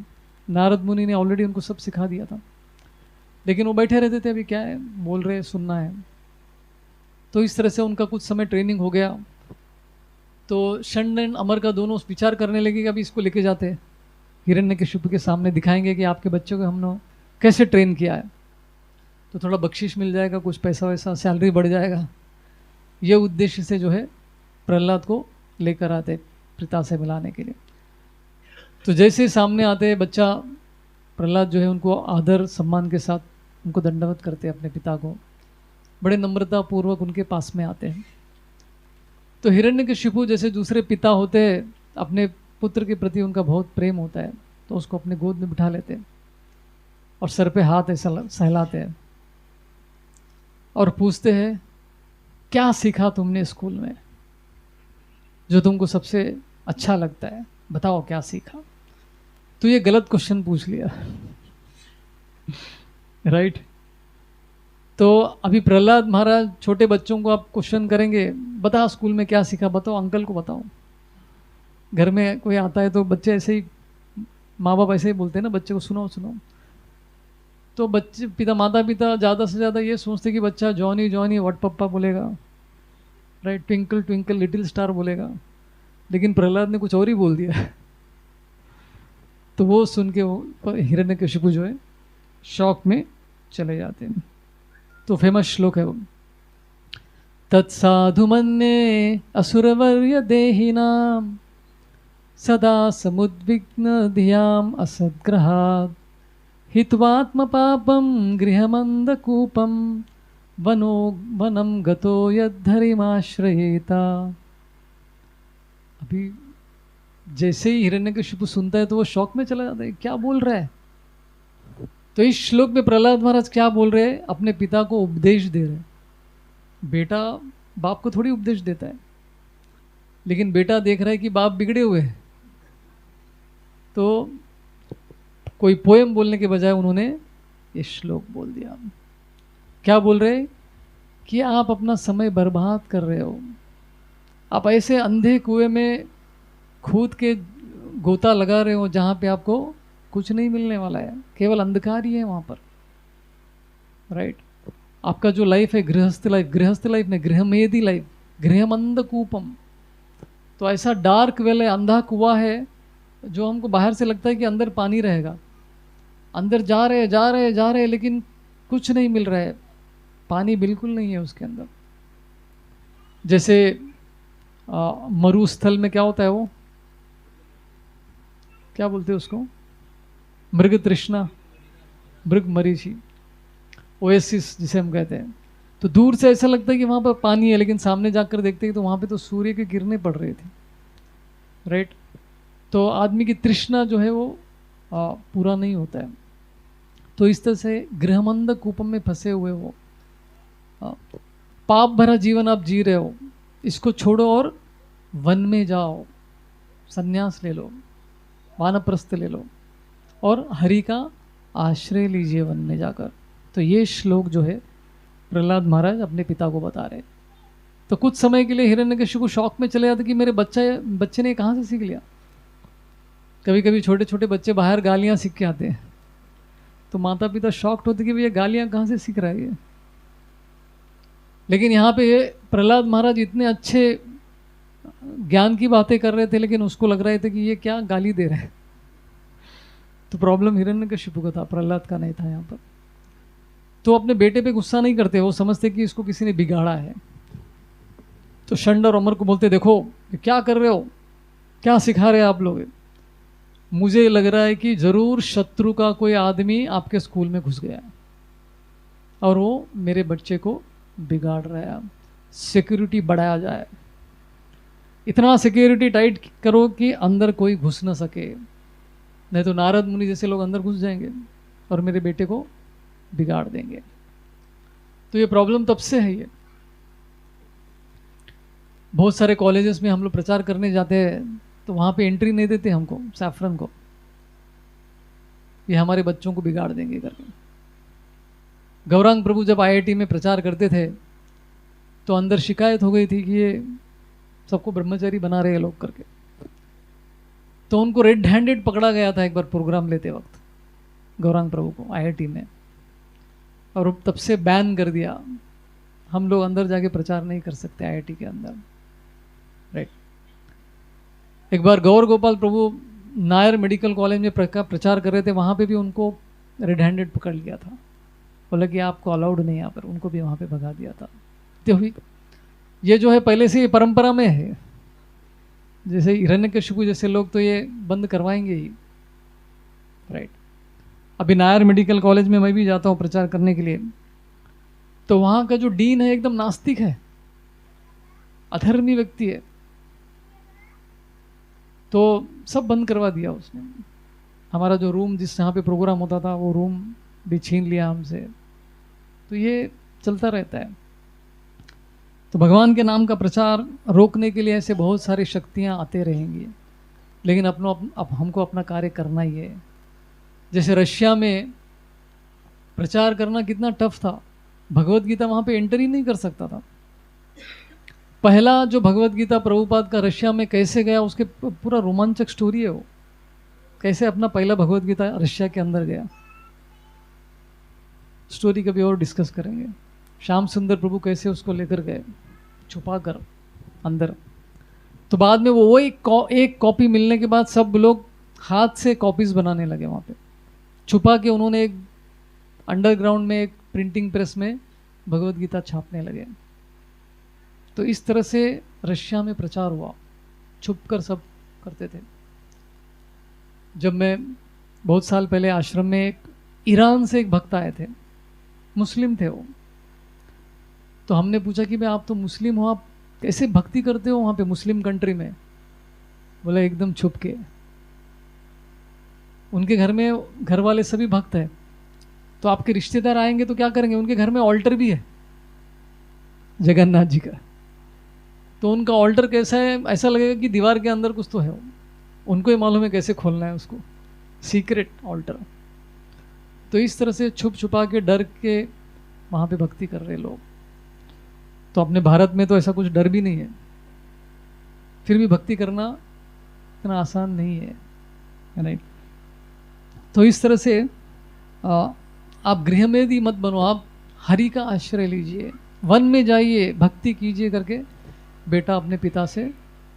नारद मुनि ने ऑलरेडी उनको सब सिखा दिया था, लेकिन वो बैठे रहते थे, अभी क्या है बोल रहे, सुनना है। तो इस तरह से उनका कुछ समय ट्रेनिंग हो गया। तो षंड एंड अमर का दोनों विचार करने लगे कि अभी इसको लेके जाते हैं हिरण्यकशिपु के सामने, दिखाएंगे कि आपके बच्चों को हमने कैसे ट्रेन किया है, तो थोड़ा बख्शिश मिल जाएगा, कुछ पैसा वैसा, सैलरी बढ़ जाएगा। ये उद्देश्य से जो है प्रहलाद को लेकर आते पिता से मिलाने के लिए। तो जैसे ही सामने आते हैं बच्चा, प्रहलाद जो है उनको आदर सम्मान के साथ उनको दंडवत करते हैं, अपने पिता को बड़े नम्रता पूर्वक उनके पास में आते हैं। तो हिरण्यकशिपु जैसे दूसरे पिता होते हैं, अपने पुत्र के प्रति उनका बहुत प्रेम होता है, तो उसको अपने गोद में बिठा लेते हैं और सर पे हाथ ऐसा सहलाते हैं और पूछते हैं, क्या सीखा तुमने स्कूल में जो तुमको सबसे अच्छा लगता है, बताओ क्या सीखा। तो ये गलत क्वेश्चन पूछ लिया, राइट। तो अभी प्रहलाद महाराज छोटे बच्चों को आप क्वेश्चन करेंगे, बता स्कूल में क्या सीखा, बताओ अंकल को बताओ। घर में कोई आता है तो बच्चे ऐसे ही, माँ बाप ऐसे ही बोलते हैं ना बच्चे को, सुनो सुनो। तो बच्चे माता पिता ज़्यादा से ज़्यादा ये सोचते कि बच्चा जॉनी जॉनी व्हाट पप्पा बोलेगा, right, twinkle twinkle little star बोलेगा। लेकिन प्रहलाद ने कुछ और ही बोल दिया। तो वो सुन के वो हिरण्यकशिपु जो है शौक में चले जाते हैं। तो फेमस श्लोक है वो, तत्साधु मन्ये असुरवर्य देहिनाम सदा समुद्विग्न धियाम असद्ग्रहात् हित्वात्म पापम गृहमंदकूपम वनो वनम गतो यद्धरिमाश्रयेता। अभी जैसे ही हिरण्यकशिपु सुनता है तो वो शौक में चला जाता है, क्या बोल रहा है। तो इस श्लोक में प्रहलाद महाराज क्या बोल रहे हैं, अपने पिता को उपदेश दे रहे हैं। बेटा बाप को थोड़ी उपदेश देता है, लेकिन बेटा देख रहा है कि बाप बिगड़े हुए हैं, तो कोई पोएम बोलने के बजाय उन्होंने ये श्लोक बोल दिया। क्या बोल रहे कि आप अपना समय बर्बाद कर रहे हो, आप ऐसे अंधे कुएं में खुद के गोता लगा रहे हो जहाँ पे आपको कुछ नहीं मिलने वाला है, केवल अंधकार ही है वहाँ पर, राइट। आपका जो लाइफ है गृहस्थ लाइफ में गृहमेदी लाइफ, गृहमंदकूपम, तो ऐसा डार्क वेल है, अंधा कुआं है, जो हमको बाहर से लगता है कि अंदर पानी रहेगा, अंदर जा रहे लेकिन कुछ नहीं मिल रहा है, पानी बिल्कुल नहीं है उसके अंदर। जैसे मरुस्थल में क्या होता है, वो क्या बोलते हैं उसको, मृग तृष्णा, मृग मरीचि, ओएसिस जिसे हम कहते हैं। तो दूर से ऐसा लगता है कि वहाँ पर पानी है, लेकिन सामने जाकर देखते हैं तो वहाँ पे तो सूर्य की किरणें पड़ रही थी, राइट। तो आदमी की तृष्णा जो है वो पूरा नहीं होता है। तो इस तरह से गृहमंद कूपम में फंसे हुए हो, पाप भरा जीवन आप जी रहे हो, इसको छोड़ो और वन में जाओ, संन्यास ले लो, वानप्रस्थ ले लो और हरि का आश्रय लीजिए वन में जाकर। तो ये श्लोक जो है प्रहलाद महाराज अपने पिता को बता रहे। तो कुछ समय के लिए हिरण्यकशिपु को शौक में चले जाते कि मेरे बच्चे ने कहाँ से सीख लिया। कभी कभी छोटे छोटे बच्चे बाहर गालियाँ सीख के आते हैं, तो माता पिता शॉक्ड होते कि भैया गालियाँ कहाँ से सीख रहा है ये। लेकिन यहाँ पे ये प्रहलाद महाराज इतने अच्छे ज्ञान की बातें कर रहे थे, लेकिन उसको लग रहे थे कि ये क्या गाली दे रहे हैं। तो प्रॉब्लम हिरण्यकशिपु का था, प्रहलाद का नहीं था यहाँ पर। तो अपने बेटे पे गुस्सा नहीं करते, वो समझते कि इसको किसी ने बिगाड़ा है। तो षंड और अमर को बोलते, देखो क्या कर रहे हो, क्या सिखा रहे हैं आप लोग। मुझे लग रहा है कि जरूर शत्रु का कोई आदमी आपके स्कूल में घुस गया और वो मेरे बच्चे को बिगाड़ रहा है। सिक्योरिटी बढ़ाया जाए, इतना सिक्योरिटी टाइट करो कि अंदर कोई घुस ना सके, नहीं तो नारद मुनि जैसे लोग अंदर घुस जाएंगे और मेरे बेटे को बिगाड़ देंगे। तो ये प्रॉब्लम तब से है। ये बहुत सारे कॉलेजेस में हम लोग प्रचार करने जाते हैं तो वहाँ पे एंट्री नहीं देते हमको, सैफरन को, ये हमारे बच्चों को बिगाड़ देंगे करके। गौरांग प्रभु जब आईआईटी में प्रचार करते थे तो अंदर शिकायत हो गई थी कि ये सबको ब्रह्मचारी बना रहे हैं लोग करके। तो उनको रेड हैंडेड पकड़ा गया था एक बार प्रोग्राम लेते वक्त, गौरांग प्रभु को आईआईटी में, और तब से बैन कर दिया। हम लोग अंदर जाके प्रचार नहीं कर सकते आईआईटी के अंदर, राइट। एक बार गौर गोपाल प्रभु नायर मेडिकल कॉलेज में प्रचार कर रहे थे, वहाँ पे भी उनको रेड हैंडेड पकड़ लिया था, बोला कि आपको अलाउड नहीं यहाँ पर, उनको भी वहाँ पे भगा दिया था। तो ये जो है पहले से ये परंपरा में है। जैसे हिरण्यकशिपु जैसे लोग तो ये बंद करवाएंगे ही, राइट। अभी नायर मेडिकल कॉलेज में मैं भी जाता हूँ प्रचार करने के लिए, तो वहाँ का जो डीन है एकदम नास्तिक है, अधर्मी व्यक्ति है। तो सब बंद करवा दिया उसने। हमारा जो रूम जिस यहाँ पे प्रोग्राम होता था वो रूम भी छीन लिया हमसे। तो ये चलता रहता है। तो भगवान के नाम का प्रचार रोकने के लिए ऐसे बहुत सारी शक्तियाँ आते रहेंगी, लेकिन हमको अपना कार्य करना ही है। जैसे रशिया में प्रचार करना कितना टफ था, भगवत गीता वहाँ पे एंटर ही नहीं कर सकता था। पहला जो भगवत गीता प्रभुपाद का रशिया में कैसे गया, उसके पूरा रोमांचक स्टोरी है वो, कैसे अपना पहला भगवत गीता रशिया के अंदर गया। स्टोरी कभी और डिस्कस करेंगे। श्याम सुंदर प्रभु कैसे उसको लेकर गए छुपा कर अंदर। तो बाद में वो एक कॉपी मिलने के बाद सब लोग हाथ से कॉपीज बनाने लगे वहाँ पे छुपा के। उन्होंने एक अंडरग्राउंड में एक प्रिंटिंग प्रेस में भगवत गीता छापने लगे। तो इस तरह से रशिया में प्रचार हुआ, छुपकर सब करते थे। जब मैं बहुत साल पहले आश्रम में एक ईरान से एक भक्त आए थे, मुस्लिम थे वो। तो हमने पूछा कि भाई आप तो मुस्लिम हो, आप कैसे भक्ति करते हो वहाँ पे मुस्लिम कंट्री में? बोला एकदम छुप के। उनके घर में घर वाले सभी भक्त हैं, तो आपके रिश्तेदार आएंगे तो क्या करेंगे? उनके घर में ऑल्टर भी है जगन्नाथ जी का। तो उनका ऑल्टर कैसा है, ऐसा लगेगा कि दीवार के अंदर कुछ तो है। उनको ही मालूम है कैसे खोलना है उसको, सीक्रेट ऑल्टर। तो इस तरह से छुप छुपा के डर के वहाँ पे भक्ति कर रहे लोग। तो अपने भारत में तो ऐसा कुछ डर भी नहीं है, फिर भी भक्ति करना इतना आसान नहीं है, राइट। तो इस तरह से आप गृह में भी मत बनो, आप हरि का आश्रय लीजिए, वन में जाइए, भक्ति कीजिए करके बेटा अपने पिता से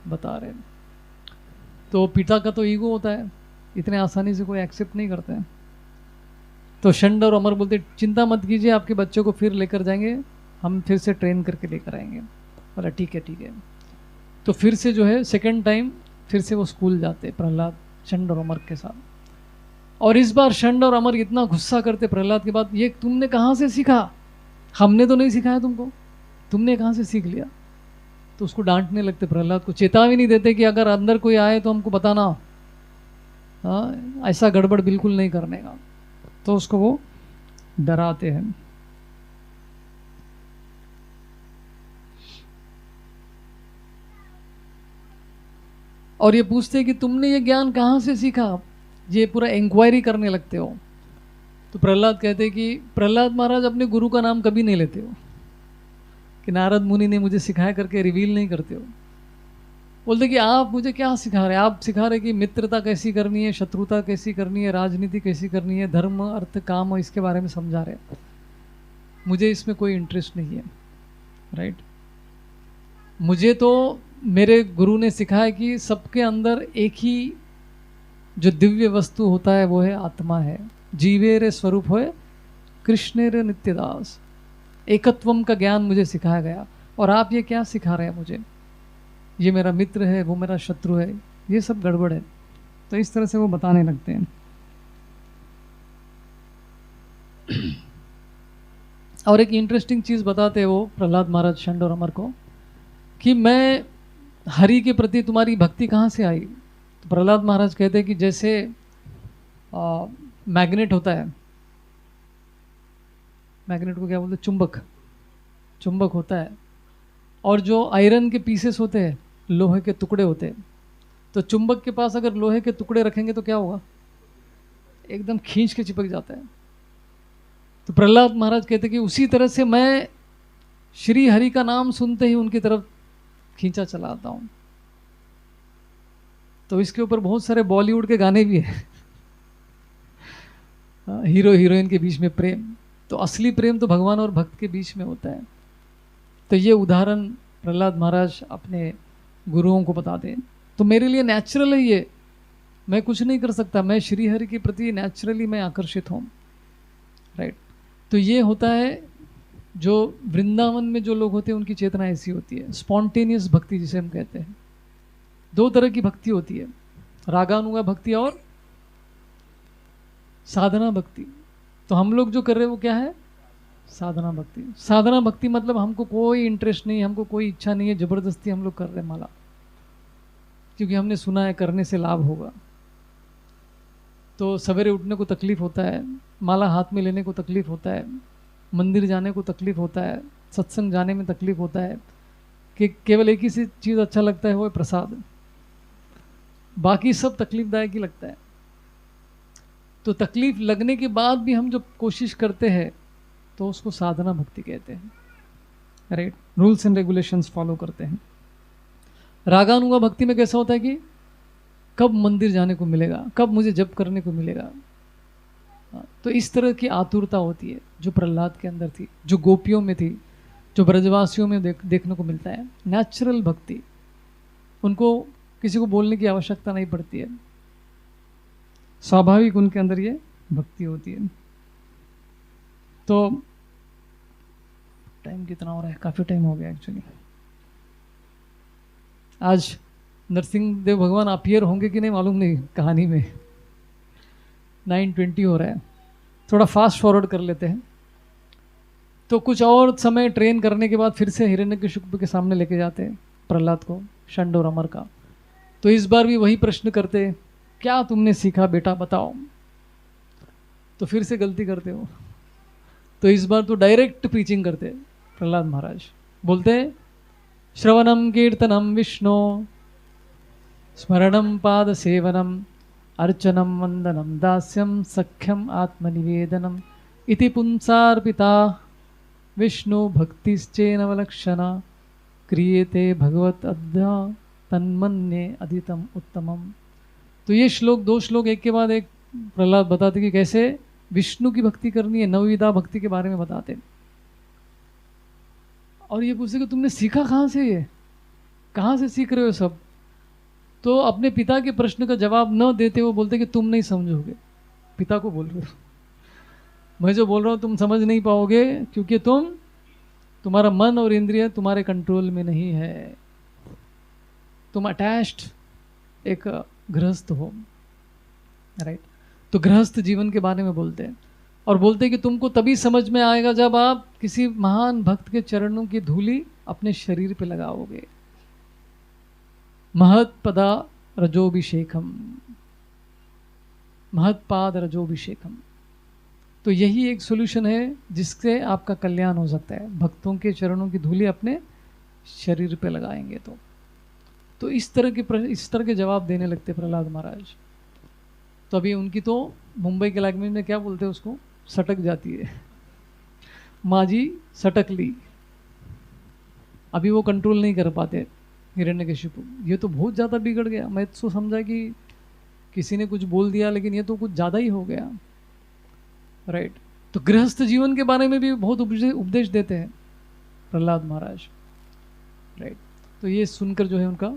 बता रहे। तो पिता का तो ईगो होता है, इतने आसानी से कोई एक्सेप्ट नहीं करते हैं। तो षंड और अमर बोलते चिंता मत कीजिए, आपके बच्चों को फिर लेकर जाएंगे, हम फिर से ट्रेन करके लेकर आएंगे। बोला ठीक है ठीक है। तो फिर से जो है सेकंड टाइम फिर से वो स्कूल जाते प्रहलाद षंड और अमर के साथ। और इस बार षंड और अमर इतना गुस्सा करते प्रहलाद के बाद, ये तुमने कहाँ से सीखा, हमने तो नहीं सिखाया तुमको, तुमने कहाँ से सीख लिया। तो उसको डांटने लगते प्रहलाद को, चेतावनी नहीं देते कि अगर अंदर कोई आए तो हमको बताना, हाँ ऐसा गड़बड़ बिल्कुल नहीं करने का। तो उसको वो डराते हैं। और ये पूछते हैं कि तुमने ये ज्ञान कहाँ से सीखा, ये पूरा इंक्वायरी करने लगते हो। तो प्रहलाद कहते हैं कि प्रहलाद महाराज अपने गुरु का नाम कभी नहीं लेते हो, कि नारद मुनि ने मुझे सिखाया करके रिवील नहीं करते हो। बोलते कि आप मुझे क्या सिखा रहे हैं, आप सिखा रहे कि मित्रता कैसी करनी है, शत्रुता कैसी करनी है, राजनीति कैसी करनी है, धर्म अर्थ काम, इसके बारे में समझा रहे हैं। मुझे इसमें कोई इंटरेस्ट नहीं है, राइट। मुझे तो मेरे गुरु ने सिखाया कि सबके अंदर एक ही जो दिव्य वस्तु होता है वो है आत्मा है। जीवे रे स्वरूप होए कृष्ण रे नित्यदास, एकत्वम का ज्ञान मुझे सिखाया गया। और आप ये क्या सिखा रहे हैं मुझे, ये मेरा मित्र है, वो मेरा शत्रु है, ये सब गड़बड़ है। तो इस तरह से वो बताने लगते हैं। और एक इंटरेस्टिंग चीज़ बताते हैं वो प्रहलाद महाराज षंड और अमर को, कि मैं हरि के प्रति तुम्हारी भक्ति कहाँ से आई। तो प्रहलाद महाराज कहते हैं कि जैसे मैग्नेट होता है, मैग्नेट को क्या बोलते हैं, चुंबक, चुंबक होता है, और जो आयरन के पीसेस होते हैं, लोहे के टुकड़े होते हैं, तो चुंबक के पास अगर लोहे के टुकड़े रखेंगे तो क्या होगा, एकदम खींच के चिपक जाता है। तो प्रहलाद महाराज कहते हैं कि उसी तरह से मैं श्री हरि का नाम सुनते ही उनकी तरफ खींचा चला आता हूँ। तो इसके ऊपर बहुत सारे बॉलीवुड के गाने भी हैं, हीरो हीरोइन के बीच में प्रेम। तो असली प्रेम तो भगवान और भक्त के बीच में होता है। तो ये उदाहरण प्रहलाद महाराज अपने गुरुओं को बताते हैं। तो मेरे लिए नेचुरल है ये, मैं कुछ नहीं कर सकता, मैं श्री हरि के प्रति नेचुरली मैं आकर्षित हूँ, राइट। तो ये होता है जो वृंदावन में जो लोग होते हैं उनकी चेतना ऐसी होती है, स्पॉन्टेनियस भक्ति जिसे हम कहते हैं। दो तरह की भक्ति होती है, रागानुगा भक्ति और साधना भक्ति। तो हम लोग जो कर रहे हैं वो क्या है, साधना भक्ति। साधना भक्ति मतलब हमको कोई इंटरेस्ट नहीं, हमको कोई इच्छा नहीं है, जबरदस्ती हम लोग कर रहे हैं माला, क्योंकि हमने सुना है करने से लाभ होगा। तो सवेरे उठने को तकलीफ होता है, माला हाथ में लेने को तकलीफ होता है, मंदिर जाने को तकलीफ होता है, सत्संग जाने में तकलीफ होता है, कि केवल एक ही चीज़ अच्छा लगता है वो है प्रसाद, बाकी सब तकलीफदायक ही लगता है। तो तकलीफ लगने के बाद भी हम जो कोशिश करते हैं तो उसको साधना भक्ति कहते हैं, right. Rules and regulations follow करते हैं। रागानुगा भक्ति में कैसा होता है कि कब मंदिर जाने को मिलेगा, कब मुझे जप करने को मिलेगा। तो इस तरह की आतुरता होती है जो प्रहलाद के अंदर थी, जो गोपियों में थी, जो ब्रजवासियों में देखने को मिलता है। नेचुरल भक्ति, उनको किसी को बोलने की आवश्यकता नहीं पड़ती है, स्वाभाविक उनके अंदर ये भक्ति होती है। तो टाइम कितना हो रहा है, काफ़ी टाइम हो गया एक्चुअली। आज नरसिंह देव भगवान अपीयर होंगे कि नहीं मालूम नहीं कहानी में। 9:20 हो रहा है, थोड़ा फास्ट फॉरवर्ड कर लेते हैं। तो कुछ और समय ट्रेन करने के बाद फिर से हिरण्यकशिपु के सामने लेके जाते हैं प्रहलाद को, षंड और अमर का। तो इस बार भी वही प्रश्न करते हैं, क्या तुमने सीखा बेटा बताओ। तो फिर से गलती करते हो। तो इस बार तो डायरेक्ट प्रीचिंग करते हैं प्रहलाद महाराज। बोलते हैं श्रवणम कीर्तनम विष्णु, स्मरणम पाद सेवनम, अर्चनम वंदनम दास्यम, सख्यम आत्मनिवेदनम, इति पुंसार्पिता विष्णु भक्तिश्चेनवलक्षणा, क्रियेते भगवत अद्या तन्मन्ये अधितम उत्तमम। तो ये श्लोक, दो श्लोक एक के बाद एक प्रहलाद बताते कि कैसे विष्णु की भक्ति करनी है, नवविधा भक्ति के बारे में बताते। और ये पूछते कि तुमने सीखा कहाँ से, ये कहाँ से सीख रहे हो सब। तो अपने पिता के प्रश्न का जवाब न देते हुए बोलते कि तुम नहीं समझोगे। पिता को बोल रहे हो, मैं जो बोल रहा हूँ तुम समझ नहीं पाओगे, क्योंकि तुम्हारा मन और इंद्रिय तुम्हारे कंट्रोल में नहीं है, तुम अटैच्ड एक गृहस्थ हो, राइट। तो गृहस्थ जीवन के बारे में बोलते हैं और बोलते हैं कि तुमको तभी समझ में आएगा जब आप किसी महान भक्त के चरणों की धूली अपने शरीर पे लगाओगे। महत्पदा रजोभिषेकम, महत्पाद रजोभिषेकम। तो यही एक सॉल्यूशन है जिससे आपका कल्याण हो सकता है, भक्तों के चरणों की धूली अपने शरीर पे लगाएंगे तो इस तरह के जवाब देने लगते प्रहलाद महाराज। तो अभी उनकी तो मुंबई के लैंग्वेज में क्या बोलते हैं उसको, सटक जाती है, माँ जी सटक ली। अभी वो कंट्रोल नहीं कर पाते हिरण्यकशिपु। ये तो बहुत ज़्यादा बिगड़ गया, मैं तो समझा कि किसी ने कुछ बोल दिया, लेकिन ये तो कुछ ज़्यादा ही हो गया। राइट। तो गृहस्थ जीवन के बारे में भी बहुत उपदेश देते हैं प्रहलाद महाराज। राइट। तो ये सुनकर जो है उनका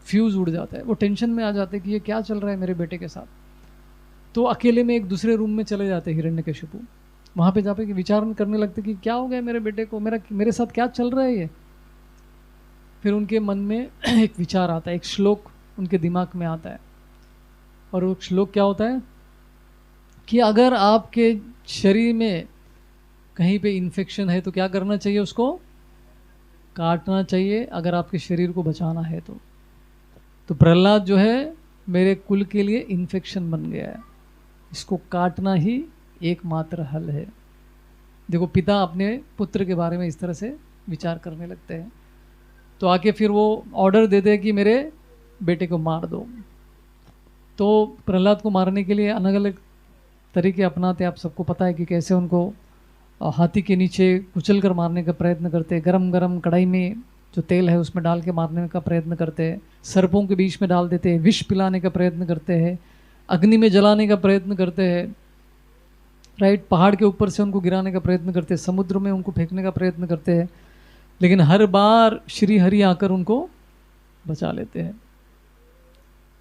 फ्यूज उड़ जाता है, वो टेंशन में आ जाते हैं कि ये क्या चल रहा है मेरे बेटे के साथ। तो अकेले में एक दूसरे रूम में चले जाते हैं हिरण्यकशिपु। वहाँ पे जाके विचार करने लगते कि क्या हो गया मेरे बेटे को, मेरे साथ क्या चल रहा है ये। फिर उनके मन में एक विचार आता है, एक श्लोक उनके दिमाग में आता है, और वो श्लोक क्या होता है कि अगर आपके शरीर में कहीं पे इन्फेक्शन है तो क्या करना चाहिए, उसको काटना चाहिए अगर आपके शरीर को बचाना है तो प्रहलाद जो है मेरे कुल के लिए इन्फेक्शन बन गया है, इसको काटना ही एकमात्र हल है। देखो पिता अपने पुत्र के बारे में इस तरह से विचार करने लगते हैं। तो आके फिर वो ऑर्डर देते हैं कि मेरे बेटे को मार दो। तो प्रहलाद को मारने के लिए अलग अलग तरीके अपनाते, आप सबको पता है कि कैसे उनको हाथी के नीचे कुचल कर मारने का प्रयत्न करते हैं, गरम गरम कढ़ाई में जो तेल है उसमें डाल के मारने का प्रयत्न करते हैं, सर्पों के बीच में डाल देते हैं, विष पिलाने का प्रयत्न करते हैं, अग्नि में जलाने का प्रयत्न करते हैं। राइट। पहाड़ के ऊपर से उनको गिराने का प्रयत्न करते हैं, समुद्र में उनको फेंकने का प्रयत्न करते हैं, लेकिन हर बार श्री हरि आकर उनको बचा लेते हैं।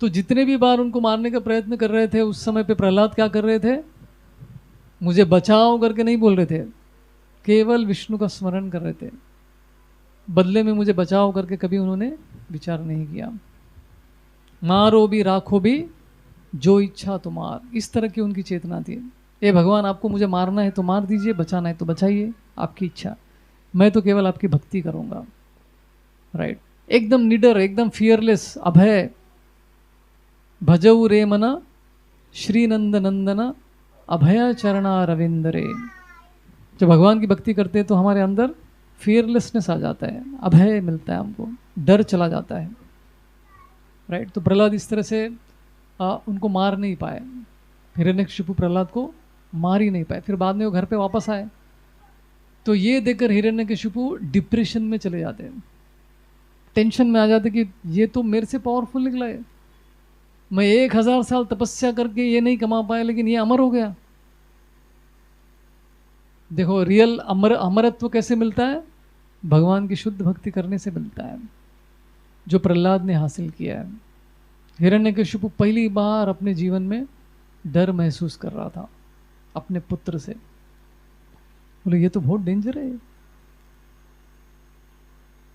तो जितने भी बार उनको मारने का प्रयत्न कर रहे थे उस समय पे प्रहलाद क्या कर रहे थे, मुझे बचाओ करके नहीं बोल रहे थे, केवल विष्णु का स्मरण कर रहे थे। बदले में मुझे बचाओ करके कभी उन्होंने विचार नहीं किया। मारो भी राखो भी जो इच्छा तुम्हार, इस तरह की उनकी चेतना थी। ए भगवान, आपको मुझे मारना है तो मार दीजिए, बचाना है तो बचाइए, आपकी इच्छा, मैं तो केवल आपकी भक्ति करूंगा। राइट। एकदम निडर, एकदम फियरलेस, अभय। भजऊ रे मना श्री नंद नंदना अभय चरणा रविंदरे। जब भगवान की भक्ति करते हैं तो हमारे अंदर फियरलेसनेस आ जाता है, अभय मिलता है हमको, डर चला जाता है। राइट। तो प्रहलाद इस तरह से उनको मार नहीं पाए, हिरण्यकशिपु प्रहलाद को मार ही नहीं पाए। फिर बाद में वो घर पे वापस आए तो ये देखकर हिरण्यकशिपु डिप्रेशन में चले जाते हैं, टेंशन में आ जाते कि ये तो मेरे से पावरफुल निकला है, मैं 1000 साल तपस्या करके ये नहीं कमा पाया, लेकिन ये अमर हो गया। देखो रियल अमरत्व कैसे मिलता है, भगवान की शुद्ध भक्ति करने से मिलता है, जो प्रहलाद ने हासिल किया है। हिरण्यकशिपु पहली बार अपने जीवन में डर महसूस कर रहा था अपने पुत्र से। बोले ये तो बहुत डेंजर है।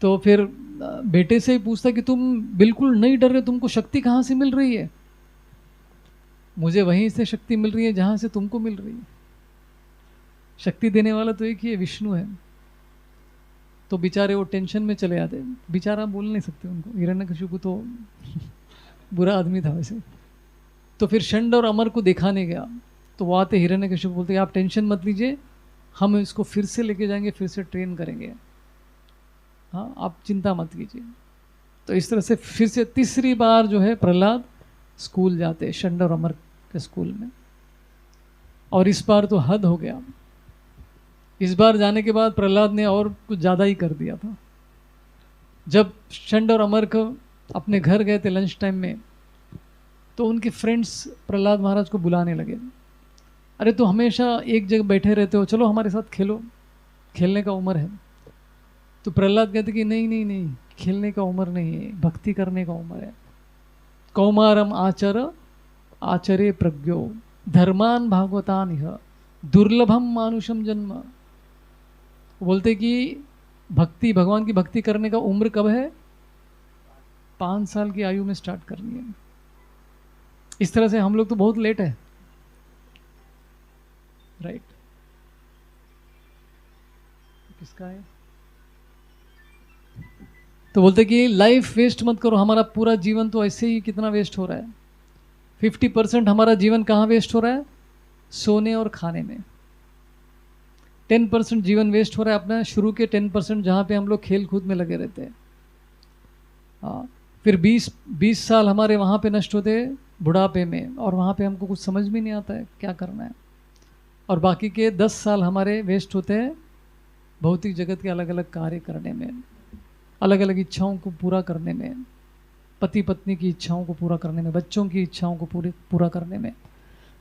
तो फिर बेटे से ही पूछता कि तुम बिल्कुल नहीं डर रहे, तुमको शक्ति कहाँ से मिल रही है? मुझे वहीं से शक्ति मिल रही है जहाँ से तुमको मिल रही है। शक्ति देने वाला तो एक ही है, विष्णु है। तो बेचारे वो टेंशन में चले आते, बेचारा बोल नहीं सकते उनको, हिरण्यकशिपु तो बुरा आदमी था वैसे। तो फिर षंड और अमर को दिखाने गया, तो वो आते हिरण्यकशिपु बोलते आप टेंशन मत लीजिए, हम इसको फिर से लेके जाएंगे, फिर से ट्रेन करेंगे, हाँ आप चिंता मत कीजिए। तो इस तरह से फिर से तीसरी बार जो है प्रहलाद स्कूल जाते, षंड और अमर के स्कूल में। और इस बार तो हद हो गया, इस बार जाने के बाद प्रहलाद ने और कुछ ज़्यादा ही कर दिया था। जब षंड और अमर को अपने घर गए थे लंच टाइम में, तो उनके फ्रेंड्स प्रहलाद महाराज को बुलाने लगे, अरे तो हमेशा एक जगह बैठे रहते हो, चलो हमारे साथ खेलो, खेलने का उम्र है। तो प्रहलाद कहते कि नहीं नहीं नहीं, खेलने का उम्र नहीं है, भक्ति करने का उम्र है। कौमारम आचरे प्रज्ञो धर्मान भागवतान इह दुर्लभम मानुषम जन्म। बोलते कि भक्ति, भगवान की भक्ति करने का उम्र कब है? 5 साल की आयु में स्टार्ट करनी है। इस तरह से हम लोग तो बहुत लेट है, राइट। किसका है? तो बोलते कि लाइफ वेस्ट मत करो, हमारा पूरा जीवन तो ऐसे ही कितना वेस्ट हो रहा है। 50% हमारा जीवन कहाँ वेस्ट हो रहा है? सोने और खाने में। 10% जीवन वेस्ट हो रहा है अपना शुरू के 10% जहाँ पे हम लोग खेल कूद में लगे रहते हैं। हाँ, फिर 20 साल हमारे वहाँ पे नष्ट होते हैं बुढ़ापे में, और वहाँ पे हमको कुछ समझ भी नहीं आता है क्या करना है। और बाकी के 10 साल हमारे वेस्ट होते हैं भौतिक जगत के अलग अलग कार्य करने में, अलग अलग इच्छाओं को पूरा करने में, पति पत्नी की इच्छाओं को पूरा करने में, बच्चों की इच्छाओं को पूरा करने में।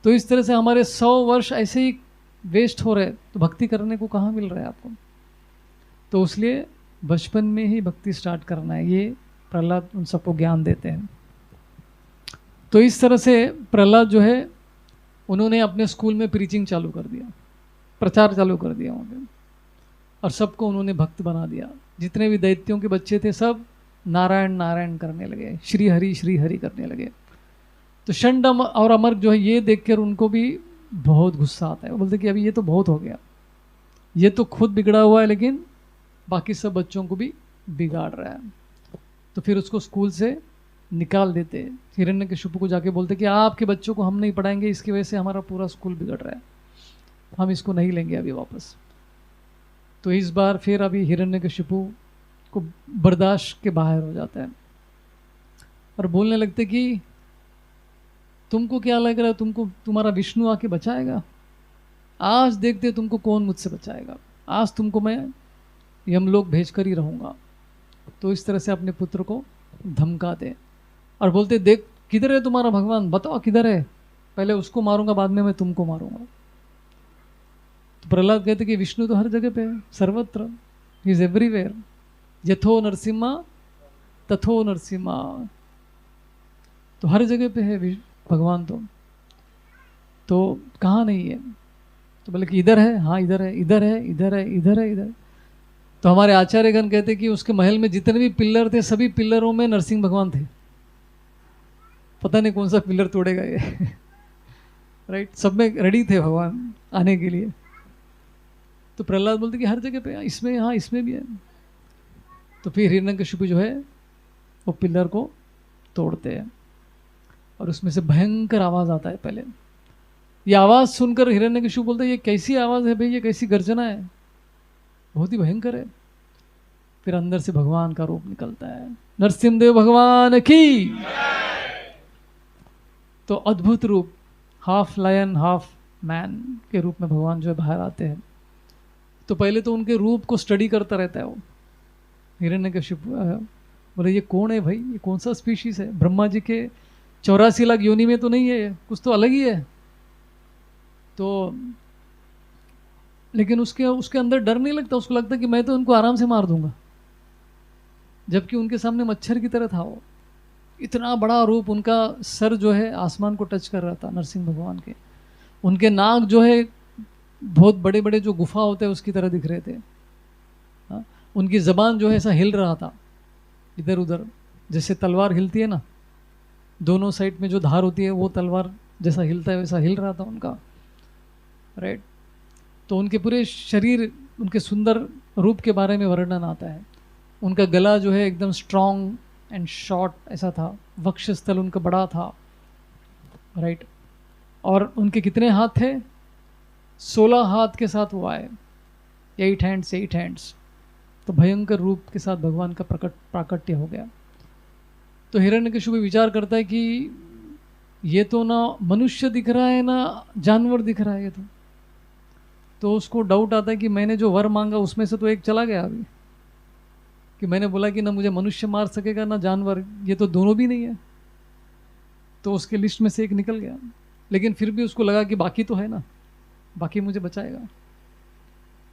तो इस तरह से हमारे 100 वर्ष ऐसे ही वेस्ट हो रहे, तो भक्ति करने को कहाँ मिल रहा है आपको? तो इसलिए बचपन में ही भक्ति स्टार्ट करना है, ये प्रहलाद उन सबको ज्ञान देते हैं। तो इस तरह से प्रहलाद जो है उन्होंने अपने स्कूल में प्रीचिंग चालू कर दिया, प्रचार चालू कर दिया वहाँ पे, और सबको उन्होंने भक्त बना दिया। जितने भी दैत्यों के बच्चे थे सब नारायण नारायण करने लगे, श्री हरि करने लगे। तो षंड और अमर जो है ये देखकर उनको भी बहुत गुस्सा आता है। वो बोलते कि अभी ये तो बहुत हो गया, ये तो खुद बिगड़ा हुआ है लेकिन बाकी सब बच्चों को भी बिगाड़ रहा है। तो फिर उसको स्कूल से निकाल देते। हिरण्यकशिपु को जाके बोलते कि आपके बच्चों को हम नहीं पढ़ाएंगे, इसकी वजह से हमारा पूरा स्कूल बिगड़ रहा है, हम इसको नहीं लेंगे अभी वापस। तो इस बार फिर अभी हिरण्यकशिपु को बर्दाश्त के बाहर हो जाता है और बोलने लगते कि तुमको क्या लग रहा है, तुमको तुम्हारा विष्णु आके बचाएगा? आज देखते तुमको कौन मुझसे बचाएगा, आज तुमको मैं यमलोक भेज कर ही रहूँगा। तो इस तरह से अपने पुत्र को धमकाते और बोलते देख किधर है तुम्हारा भगवान, बताओ किधर है, पहले उसको मारूंगा बाद में मैं तुमको मारूंगा। तो प्रहलाद कहते कि विष्णु तो हर जगह पे है, सर्वत्र, ही इज एवरीवेयर, यथो नरसिम्हा तथो नरसिम्हा, तो हर जगह पे है भगवान। तो कहाँ नहीं है? तो बोले कि इधर है, हाँ इधर है, इधर है, इधर है, इधर है, इधर। तो हमारे आचार्यगण कहते कि उसके महल में जितने भी पिल्लर थे सभी पिल्लरों में नरसिंह भगवान थे, पता नहीं कौन सा पिल्लर तोड़ेगा ये राइट, सब में रेडी थे भगवान आने के लिए। तो प्रहलाद बोलते कि हर जगह पे, इसमें, हाँ इसमें भी है। तो फिर हिरण्यकशिपु जो है वो पिल्लर को तोड़ते हैं और उसमें से भयंकर आवाज आता है। पहले ये आवाज सुनकर हिरण्यकशिपु बोलते हैं ये कैसी आवाज है भाई, ये कैसी गर्जना है, बहुत ही भयंकर है। फिर अंदर से भगवान का रूप निकलता है, नरसिंहदेव भगवान की। तो अद्भुत रूप, हाफ लायन हाफ मैन के रूप में भगवान जो है बाहर आते हैं। तो पहले तो उनके रूप को स्टडी करता रहता है वो हिरण्यकशिपु। बोले ये कौन है भाई, ये कौन सा स्पीशीज है, ब्रह्मा जी के 84 लाख योनि में तो नहीं है, कुछ तो अलग ही है। तो लेकिन उसके अंदर डर नहीं लगता, उसको लगता कि मैं तो उनको आराम से मार दूंगा, जबकि उनके सामने मच्छर की तरह था वो। इतना बड़ा रूप, उनका सर जो है आसमान को टच कर रहा था नरसिंह भगवान के, उनके नाक जो है बहुत बड़े बड़े जो गुफा होते हैं उसकी तरह दिख रहे थे। हाँ? उनकी जबान जो है ऐसा हिल रहा था इधर उधर, जैसे तलवार हिलती है ना, दोनों साइड में जो धार होती है वो तलवार जैसा हिलता है वैसा हिल रहा था उनका, राइट। तो उनके पूरे शरीर, उनके सुंदर रूप के बारे में वर्णन आता है। उनका गला जो है एकदम स्ट्रॉन्ग एंड शॉर्ट ऐसा था, वक्षस्थल उनका बड़ा था, राइट। और उनके कितने हाथ थे? 16 हाथ के साथ वो आए, 8 हैंड्स 8 हैंड्स। तो भयंकर रूप के साथ भगवान का प्राकट्य हो गया। तो हिरण्यकशिपु विचार करता है कि ये तो ना मनुष्य दिख रहा है ना जानवर दिख रहा है ये तो उसको डाउट आता है कि मैंने जो वर मांगा उसमें से तो एक चला गया अभी, कि मैंने बोला कि ना मुझे मनुष्य मार सकेगा ना जानवर, ये तो दोनों भी नहीं है। तो उसके लिस्ट में से एक निकल गया, लेकिन फिर भी उसको लगा कि बाकी तो है ना, बाकी मुझे बचाएगा।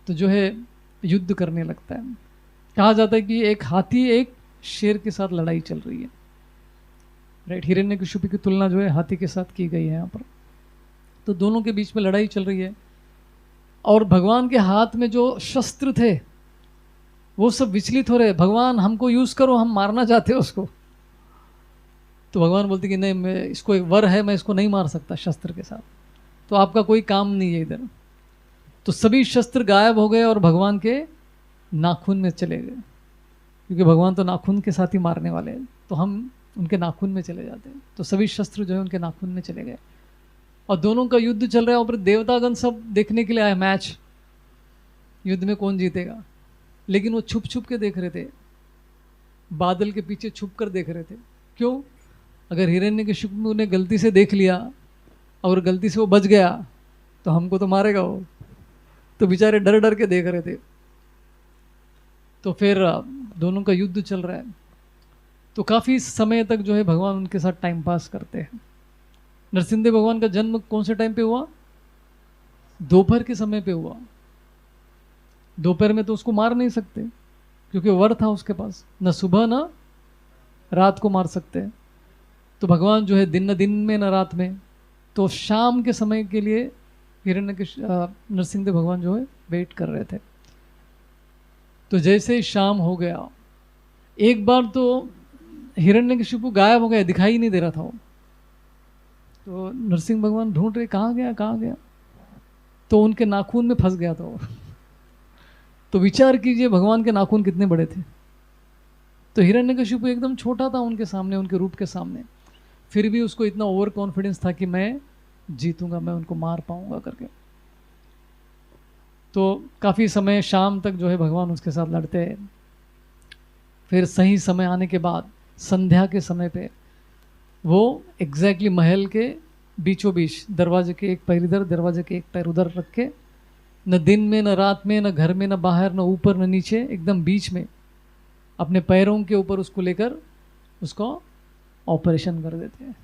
तो जो है युद्ध करने लगता है। कहा जाता है कि एक हाथी एक शेर के साथ लड़ाई चल रही है, राइट। हिरण्यकशिपु की तुलना जो है हाथी के साथ की गई है यहाँ पर। तो दोनों के बीच में लड़ाई चल रही है और भगवान के हाथ में जो शस्त्र थे वो सब विचलित हो रहे। भगवान हमको यूज करो, हम मारना चाहते हैं उसको। तो भगवान बोलते कि नहीं, मैं इसको, एक वर है, मैं इसको नहीं मार सकता शस्त्र के साथ, तो आपका कोई काम नहीं है इधर। तो सभी शस्त्र गायब हो गए और भगवान के नाखून में चले गए, क्योंकि भगवान तो नाखून के साथ ही मारने वाले हैं, तो हम उनके नाखून में चले जाते हैं। तो सभी शस्त्र जो है उनके नाखून में चले गए और दोनों का युद्ध चल रहा है। ऊपर देवतागण सब देखने के लिए आए मैच, युद्ध में कौन जीतेगा, लेकिन वो छुप छुप के देख रहे थे, बादल के पीछे छुप कर देख रहे थे। क्यों? अगर हिरण्यकशिपु ने गलती से देख लिया और गलती से वो बच गया तो हमको तो मारेगा वो, तो बेचारे डर डर के देख रहे थे। तो फिर दोनों का युद्ध चल रहा है, तो काफ़ी समय तक जो है भगवान उनके साथ टाइम पास करते हैं। नरसिंहदेव भगवान का जन्म कौन से टाइम पे हुआ? दोपहर के समय पे हुआ। दोपहर में तो उसको मार नहीं सकते क्योंकि वर था उसके पास, न सुबह न रात को मार सकते हैं। तो भगवान जो है दिन न दिन में न रात में, तो शाम के समय के लिए नरसिंहदेव भगवान जो है वेट कर रहे थे। तो जैसे ही शाम हो गया, एक बार तो हिरण्यकशिपु गायब हो गया, दिखाई ही नहीं दे रहा था वो। तो नरसिंह भगवान ढूंढ रहे कहाँ गया कहाँ गया, तो उनके नाखून में फंस गया था वो। तो विचार कीजिए भगवान के नाखून कितने बड़े थे। तो हिरण्यकशिपु एकदम छोटा था उनके सामने, उनके रूप के सामने, फिर भी उसको इतना ओवर कॉन्फिडेंस था कि मैं जीतूंगा, मैं उनको मार पाऊंगा करके। तो काफ़ी समय शाम तक जो है भगवान उसके साथ लड़ते हैं। फिर सही समय आने के बाद संध्या के समय पे वो एग्जैक्टली महल के बीचों बीच, दरवाजे के एक पैर इधर दरवाजे के एक पैर उधर रख के, न दिन में न रात में, न घर में न बाहर, न ऊपर न नीचे, एकदम बीच में अपने पैरों के ऊपर उसको लेकर उसको ऑपरेशन कर देते हैं।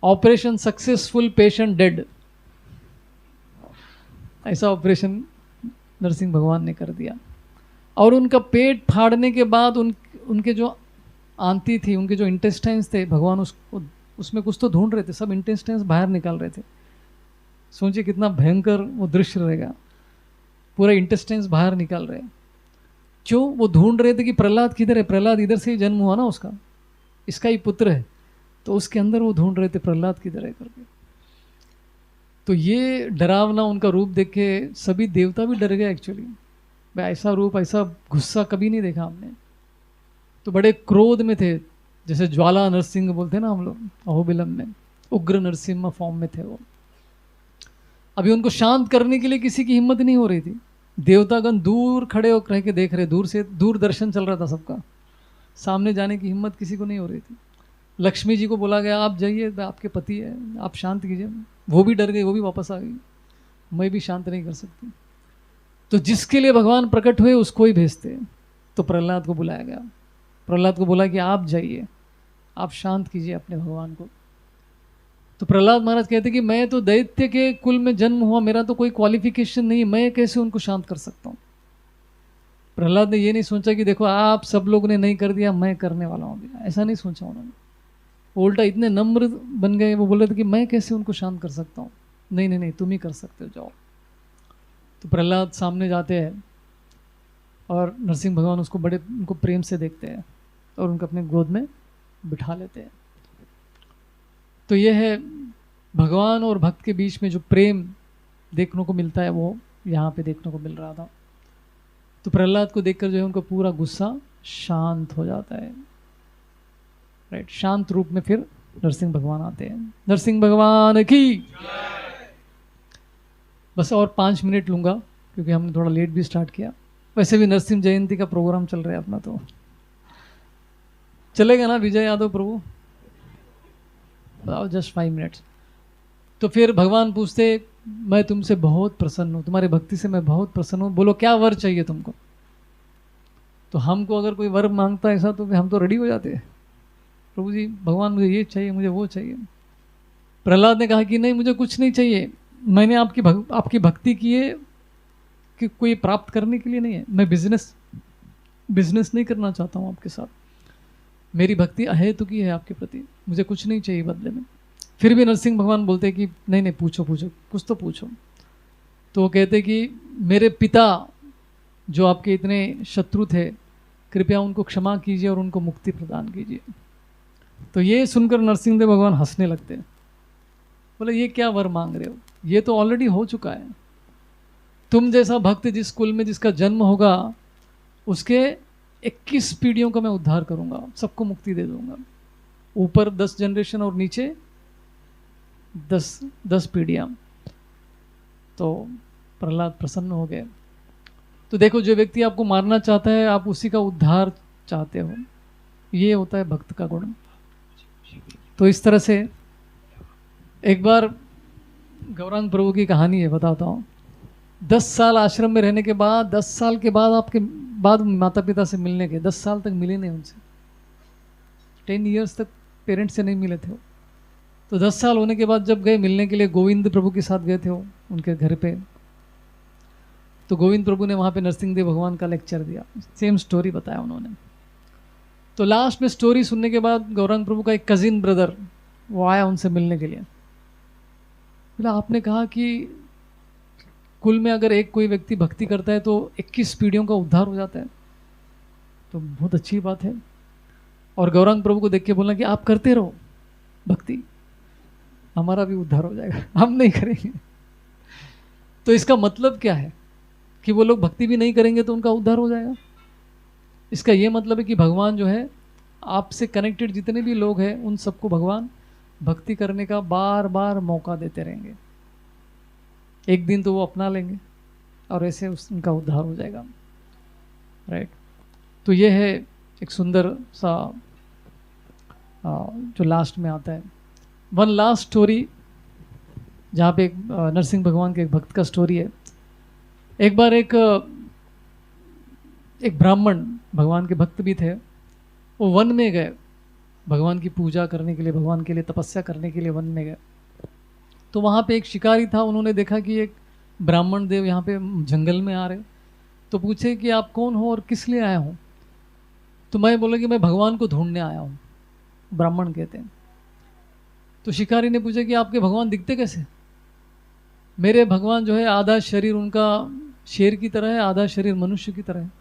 ऑपरेशन सक्सेसफुल, पेशेंट डेड, ऐसा ऑपरेशन नरसिंह भगवान ने कर दिया। और उनका पेट फाड़ने के बाद उनके जो आंती थी, उनके जो इंटेस्टाइन्स थे, भगवान उसमें कुछ तो ढूंढ रहे थे, सब इंटेस्टाइन्स बाहर निकाल रहे थे। सोचिए कितना भयंकर वो दृश्य रहेगा, पूरा इंटेस्टाइन्स बाहर निकाल रहे हैं। क्यों? वो ढूंढ रहे थे कि प्रहलाद किधर है, प्रहलाद इधर से ही जन्म हुआ ना उसका, इसका ही पुत्र है, तो उसके अंदर वो ढूंढ रहे थे प्रहलाद किधर है करके। तो ये डरावना उनका रूप देख के सभी देवता भी डर गए एक्चुअली। भाई ऐसा रूप, ऐसा गुस्सा कभी नहीं देखा हमने। तो बड़े क्रोध में थे, जैसे ज्वाला नरसिंह बोलते हैं ना हम लोग अहोबिलम में, उग्र नरसिम्हा फॉर्म में थे वो। अभी उनको शांत करने के लिए किसी की हिम्मत नहीं हो रही थी। देवतागण दूर खड़े होकर के देख रहे, दूर से दूर दर्शन चल रहा था सबका, सामने जाने की हिम्मत किसी को नहीं हो रही थी। लक्ष्मी जी को बोला गया आप जाइए, आपके पति है, आप शांत कीजिए। वो भी डर गई, वो भी वापस आ गई, मैं भी शांत नहीं कर सकती। तो जिसके लिए भगवान प्रकट हुए उसको ही भेजते। तो प्रहलाद को बुलाया गया, प्रहलाद को बोला कि आप जाइए, आप शांत कीजिए अपने भगवान को। तो प्रहलाद महाराज कहते कि मैं तो दैत्य के कुल में जन्म हुआ, मेरा तो कोई क्वालिफिकेशन नहीं, मैं कैसे उनको शांत कर सकता हूँ। प्रहलाद ने ये नहीं सोचा कि देखो आप सब लोगों ने नहीं कर दिया, मैं करने वाला हूँ, ऐसा नहीं सोचा उन्होंने। उल्टा इतने नम्र बन गए, वो बोल रहे थे कि मैं कैसे उनको शांत कर सकता हूँ। नहीं नहीं नहीं, तुम ही कर सकते हो, जाओ। तो प्रहलाद सामने जाते हैं और नरसिंह भगवान उसको बड़े उनको प्रेम से देखते हैं और उनको अपने गोद में बिठा लेते हैं। तो यह है भगवान और भक्त के बीच में जो प्रेम देखने को मिलता है, वो यहाँ पे देखने को मिल रहा था। तो प्रहलाद को देखकर जो है उनको पूरा गुस्सा शांत हो जाता है। राइट, शांत रूप में फिर नरसिंह भगवान आते हैं। नरसिंह भगवान की। बस और 5 मिनट लूँगा क्योंकि हमने थोड़ा लेट भी स्टार्ट किया। वैसे भी नरसिंह जयंती का प्रोग्राम चल रहा है अपना, तो चलेगा ना विजय यादव प्रभु? बताओ, जस्ट 5 मिनट्स। तो फिर भगवान पूछते, मैं तुमसे बहुत प्रसन्न हूँ, तुम्हारी भक्ति से मैं बहुत प्रसन्न हूँ, बोलो क्या वर चाहिए तुमको। तो हमको अगर कोई वर मांगता है ऐसा, तो हम तो रेडी हो जाते हैं, प्रभु जी भगवान मुझे ये चाहिए, मुझे वो चाहिए। प्रहलाद ने कहा कि नहीं, मुझे कुछ नहीं चाहिए, मैंने आपकी भक्ति की है कि कोई प्राप्त करने के लिए नहीं है, मैं बिजनेस नहीं करना चाहता हूँ आपके साथ, मेरी भक्ति अहेतु की है आपके प्रति, मुझे कुछ नहीं चाहिए बदले में। फिर भी नरसिंह भगवान बोलते कि नहीं नहीं, पूछो कुछ तो पूछो। तो वो कहते कि मेरे पिता जो आपके इतने शत्रु थे, कृपया उनको क्षमा कीजिए और उनको मुक्ति प्रदान कीजिए। तो ये सुनकर नरसिंहदेव भगवान हंसने लगते हैं, बोले ये क्या वर मांग रहे हो, ये तो ऑलरेडी हो चुका है, तुम जैसा भक्त जिस कुल में जिसका जन्म होगा उसके 21 पीढ़ियों का मैं उद्धार करूंगा, सबको मुक्ति दे दूंगा। ऊपर 10 जनरेशन और नीचे 10 पीढ़ियां। तो प्रहलाद प्रसन्न हो गए। तो देखो, जो व्यक्ति आपको मारना चाहता है आप उसी का उद्धार चाहते हो, ये होता है भक्त का गुण। तो इस तरह से एक बार गौरांग प्रभु की कहानी है, बताता हूँ। 10 साल आश्रम में रहने के बाद, 10 साल के बाद आपके बाद माता पिता से मिलने के, 10 साल तक मिले नहीं उनसे, 10 ईयर्स तक पेरेंट्स से नहीं मिले थे वो। तो 10 साल होने के बाद जब गए मिलने के लिए, गोविंद प्रभु के साथ गए थे वो उनके घर पे। तो गोविंद प्रभु ने वहाँ पे नरसिंह देव भगवान का लेक्चर दिया, सेम स्टोरी बताया उन्होंने। तो लास्ट में स्टोरी सुनने के बाद गौरांग प्रभु का एक कजिन ब्रदर वो आया उनसे मिलने के लिए। बोला, आपने कहा कि कुल में अगर एक कोई व्यक्ति भक्ति करता है तो 21 पीढ़ियों का उद्धार हो जाता है, तो बहुत अच्छी बात है। और गौरांग प्रभु को देख के बोलना कि आप करते रहो भक्ति, हमारा भी उद्धार हो जाएगा, हम नहीं करेंगे। तो इसका मतलब क्या है कि वो लोग भक्ति भी नहीं करेंगे तो उनका उद्धार हो जाएगा। इसका ये मतलब है कि भगवान जो है आपसे कनेक्टेड जितने भी लोग हैं उन सबको भगवान भक्ति करने का बार बार मौका देते रहेंगे। एक दिन तो वो अपना लेंगे और ऐसे उनका उद्धार हो जाएगा, राइट। तो ये है एक सुंदर सा जो लास्ट में आता है। वन लास्ट स्टोरी जहाँ पे एक नरसिंह भगवान के एक भक्त का स्टोरी है। एक बार एक ब्राह्मण भगवान के भक्त भी थे, वो वन में गए भगवान की पूजा करने के लिए, भगवान के लिए तपस्या करने के लिए वन में गए। तो वहाँ पे एक शिकारी था, उन्होंने देखा कि एक ब्राह्मण देव यहाँ पे जंगल में आ रहे। तो पूछे कि आप कौन हो और किस लिए आया हूँ। तो मैं बोला कि मैं भगवान को ढूंढने आया हूँ, ब्राह्मण कहते हैं। तो शिकारी ने पूछा कि आपके भगवान दिखते कैसे। मेरे भगवान जो है आधा शरीर उनका शेर की तरह है, आधा शरीर मनुष्य की तरह है।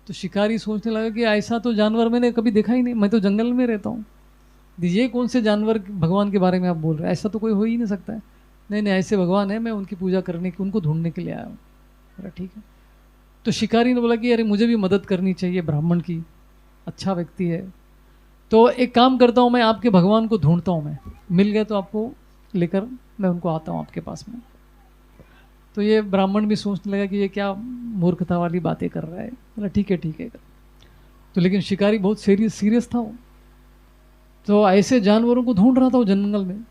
तो शिकारी सोचने लगा कि ऐसा तो जानवर मैंने कभी देखा ही नहीं, मैं तो जंगल में रहता हूँ, ये कौन से जानवर भगवान के बारे में आप बोल रहे हैं, ऐसा तो कोई हो ही नहीं सकता है। नहीं नहीं, ऐसे भगवान है, मैं उनकी पूजा करने की, उनको ढूंढने के लिए आया हूँ। बोला ठीक है। तो शिकारी ने बोला कि अरे मुझे भी मदद करनी चाहिए, ब्राह्मण की, अच्छा व्यक्ति है। तो एक काम करता हूँ, मैं आपके भगवान को ढूंढता हूँ, मैं मिल गए तो आपको लेकर मैं उनको आता हूँ आपके पास में। तो ये ब्राह्मण भी सोचने लगा कि ये क्या मूर्खता वाली बातें कर रहा है। बोला ठीक है ठीक है। तो लेकिन शिकारी बहुत सीरियस था वो, तो ऐसे जानवरों को ढूंढ रहा था वो जंगल में।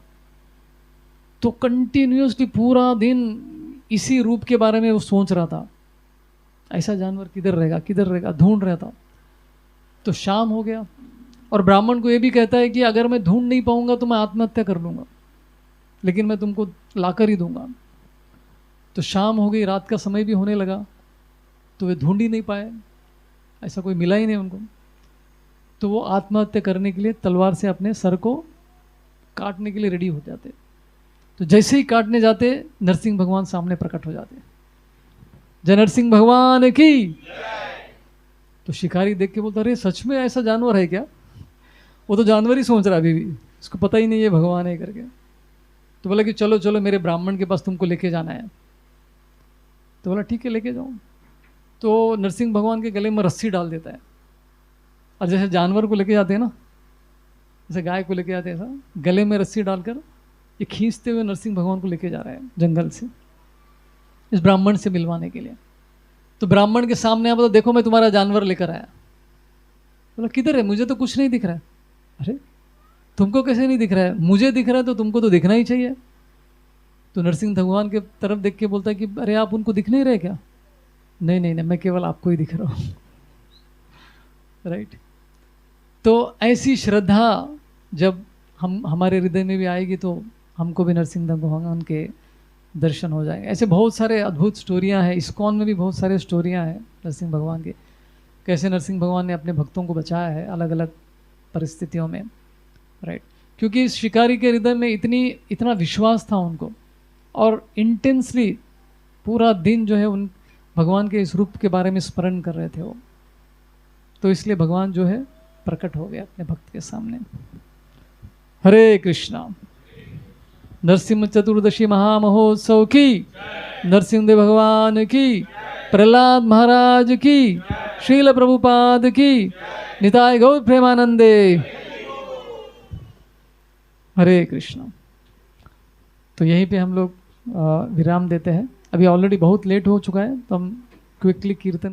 तो कंटिन्यूसली पूरा दिन इसी रूप के बारे में वो सोच रहा था, ऐसा जानवर किधर रहेगा, ढूंढ रहा था। तो शाम हो गया और ब्राह्मण को ये भी कहता है कि अगर मैं ढूंढ नहीं पाऊंगा तो मैं आत्महत्या कर लूंगा, लेकिन मैं तुमको लाकर ही दूंगा। तो शाम हो गई, रात का समय भी होने लगा, तो वे ढूंढ ही नहीं पाए, ऐसा कोई मिला ही नहीं उनको। तो वो आत्महत्या करने के लिए तलवार से अपने सर को काटने के लिए रेडी हो जाते। तो जैसे ही काटने जाते नरसिंह भगवान सामने प्रकट हो जाते। जय नरसिंह भगवान की। तो शिकारी देख के बोलता, अरे सच में ऐसा जानवर है क्या। वो तो जानवर ही सोच रहा अभी भी, उसको पता ही नहीं ये भगवान है करके। तो बोला कि चलो चलो मेरे ब्राह्मण के पास तुमको लेके जाना है। तो बोला ठीक है लेके जाओ। तो नरसिंह भगवान के गले में रस्सी डाल देता है, और जैसे जानवर को लेके जाते हैं ना, जैसे गाय को लेके जाते हैं, ऐसा गले में रस्सी डालकर ये खींचते हुए नरसिंह भगवान को लेके जा रहा है जंगल से, इस ब्राह्मण से मिलवाने के लिए। तो ब्राह्मण के सामने आया, बोला देखो मैं तुम्हारा जानवर लेकर आया। बोला किधर है, मुझे तो कुछ नहीं दिख रहा है। अरे तुमको कैसे नहीं दिख रहा है, मुझे दिख रहा है तो तुमको तो दिखना ही चाहिए। तो नरसिंह भगवान के तरफ देख के बोलता है कि अरे आप उनको दिख नहीं रहे क्या। नहीं नहीं नहीं, मैं केवल आपको ही दिख रहा हूँ। राइट। तो ऐसी श्रद्धा जब हमारे हृदय में भी आएगी तो हमको भी नरसिंह भगवान के दर्शन हो जाएंगे। ऐसे बहुत सारे अद्भुत स्टोरियाँ हैं, इस्कॉन में भी बहुत सारे स्टोरियाँ हैं नरसिंह भगवान के, कैसे नरसिंह भगवान ने अपने भक्तों को बचाया है अलग अलग परिस्थितियों में। राइट। क्योंकि इस शिकारी के हृदय में इतना विश्वास था उनको, और इंटेंसली पूरा दिन जो है उन भगवान के इस रूप के बारे में स्मरण कर रहे थे वो। तो इसलिए भगवान जो है प्रकट हो गया अपने भक्त के सामने। हरे कृष्णा। नरसिंह चतुर्दशी महामहोत्सव की। नरसिंहदेव भगवान की, प्रहलाद महाराज की, श्रील प्रभुपाद की, निताय गौर प्रेमानंदे। हरे कृष्णा। तो यहीं पे हम लोग विराम देते हैं। अभी ऑलरेडी बहुत लेट हो चुका है, तो हम क्विकली कीर्तन